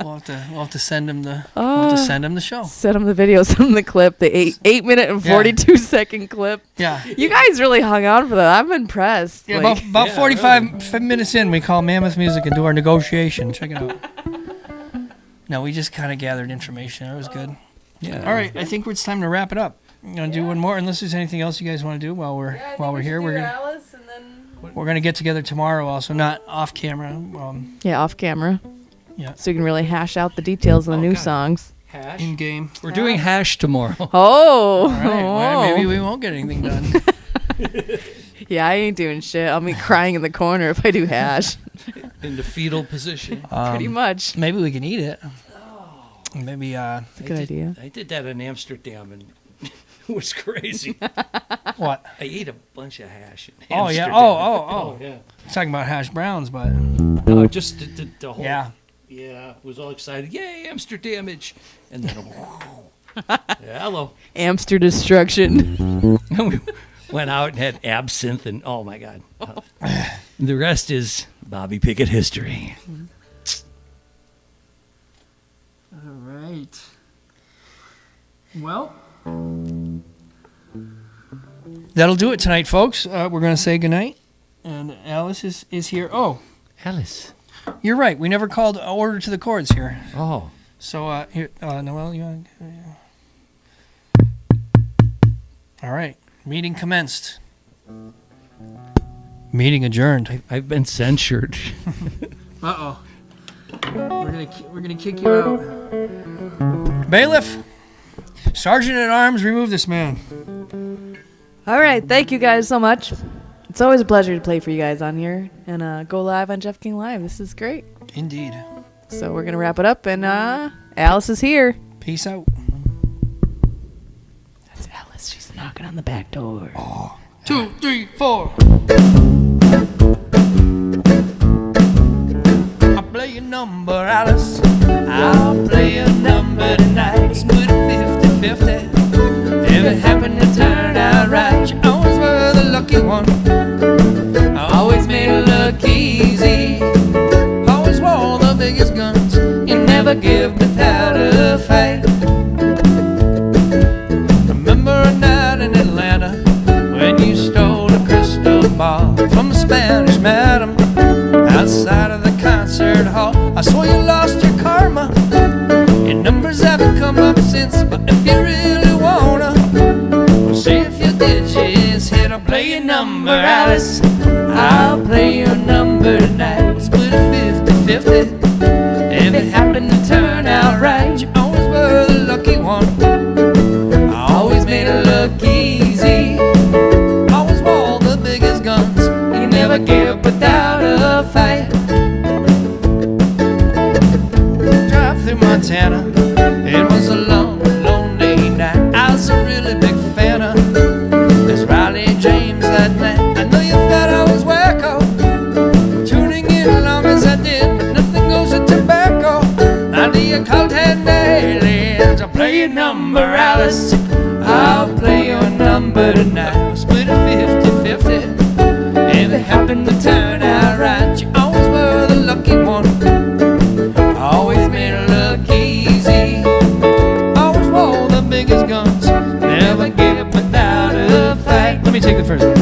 S1: We'll have to send him the show.
S2: Send him the video, send him the clip, the 8 minute and 42 second clip.
S1: Yeah.
S2: You guys really hung on for that. I'm impressed.
S1: Yeah,
S2: Like,
S1: about 45 minutes in, we call Mammoth Music and do our negotiation. Check it out. No, we just kind of gathered information. It was good.
S3: Yeah.
S1: All right, I think it's time to wrap it up. You gonna do one more, unless there's anything else you guys want to do while we're here. We're gonna get together tomorrow, also not off camera.
S2: yeah, off camera.
S1: Yeah.
S2: So you can really hash out the details of the new
S3: Okay.
S2: songs.
S3: Hash.
S1: In game.
S3: We're doing hash tomorrow.
S2: Oh.
S1: All right. Well, maybe we won't get anything done.
S2: Yeah, I ain't doing shit. I'll be crying in the corner if I do hash.
S3: In the fetal position.
S2: Pretty much.
S1: Maybe we can eat it. Maybe.
S2: That's a good idea.
S3: I did that in Amsterdam and it was crazy.
S1: What?
S3: I ate a bunch of hash in
S1: Oh yeah.
S3: Amsterdam.
S1: Oh.
S3: yeah.
S1: Talking about hash browns, but
S3: No, just the whole.
S1: yeah.
S3: Yeah, was all excited. Yay, Amsterdamage. And then, yeah, hello.
S2: Amster destruction.
S3: We went out and had absinthe and, oh my God. The rest is Bobby Pickett history.
S1: All right. Well, that'll do it tonight, folks. We're going to say goodnight. And Alice is here. Oh,
S3: Alice.
S1: you're right. We never called order to the chords here.
S3: Oh.
S1: So, here, Noelle, you want All right. Meeting commenced. Meeting adjourned.
S3: I've been censured.
S1: Uh-oh. We're gonna kick you out. Bailiff, Sergeant at Arms, remove this man.
S2: All right, thank you guys so much. It's always a pleasure to play for you guys on here and go live on Jeff King Live. This is great.
S1: Indeed.
S2: So we're gonna wrap it up, and Alice is here.
S1: Peace out.
S2: That's Alice. She's knocking on the back door.
S1: 2, 3, 4. I'll play your number, Alice. I'll play your number tonight. Split it 50-50. If it happened to turn out right, you always were the lucky one. I always made it look easy. Always wore the biggest guns. You never give without a fight. Remember a night in Atlanta when you stole a crystal ball from a Spanish madam outside of the concert hall. I swore you lost your karma. Your numbers haven't come up since, but if you really wanna, we'll see if you did just hit. I'll play your number, Alice. I'll play your number tonight. Split it 50-50. If it happened to turn out right, you always were the lucky one. I always made it look easy. Always wore the biggest guns. You never gave up without a fight. Drive through Montana. It was a long, lonely night. I was a really big fan of Miss Riley James that night. I know you thought I was wacko, tuning in long as I did, but nothing goes with tobacco. Now do you call 10 aliens? I'll play your number, Alice. I'll play your number tonight. Split it 50-50. If it happened to turn out right, you always were the lucky one. Always made it look easy. Always wore the biggest guns. Never gave up without a fight. Let me take the first one.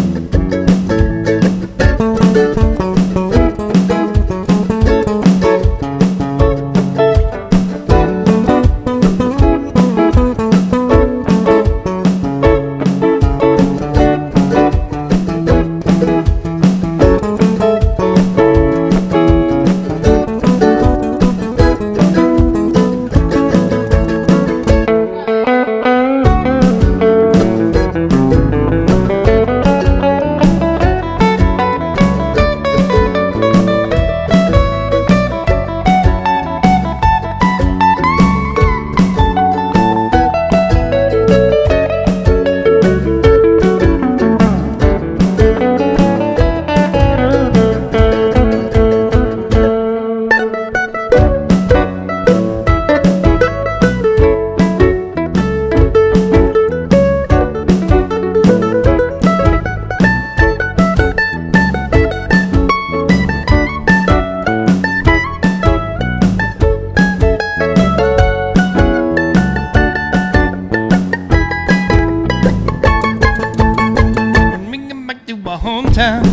S1: Hometown,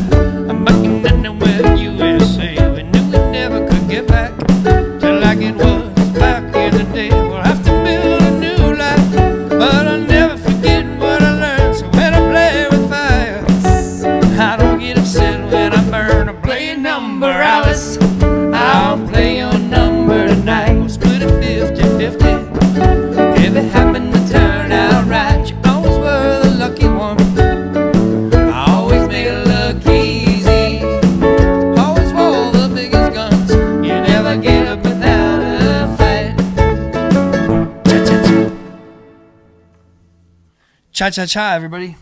S1: I'm back in Noelle, USA. We knew we never could get back to like it was back in the day. We'll have to build a new life, but I'll never forget what I learned. So when I play with fire, I don't get upset when I burn. I'll play your number, Alice. I'll play your number tonight. We'll split it 50-50. If it happened to turn out right, you always were the lucky one. Cha-cha-cha, everybody.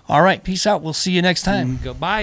S1: All right, peace out. We'll see you next time.
S3: Goodbye.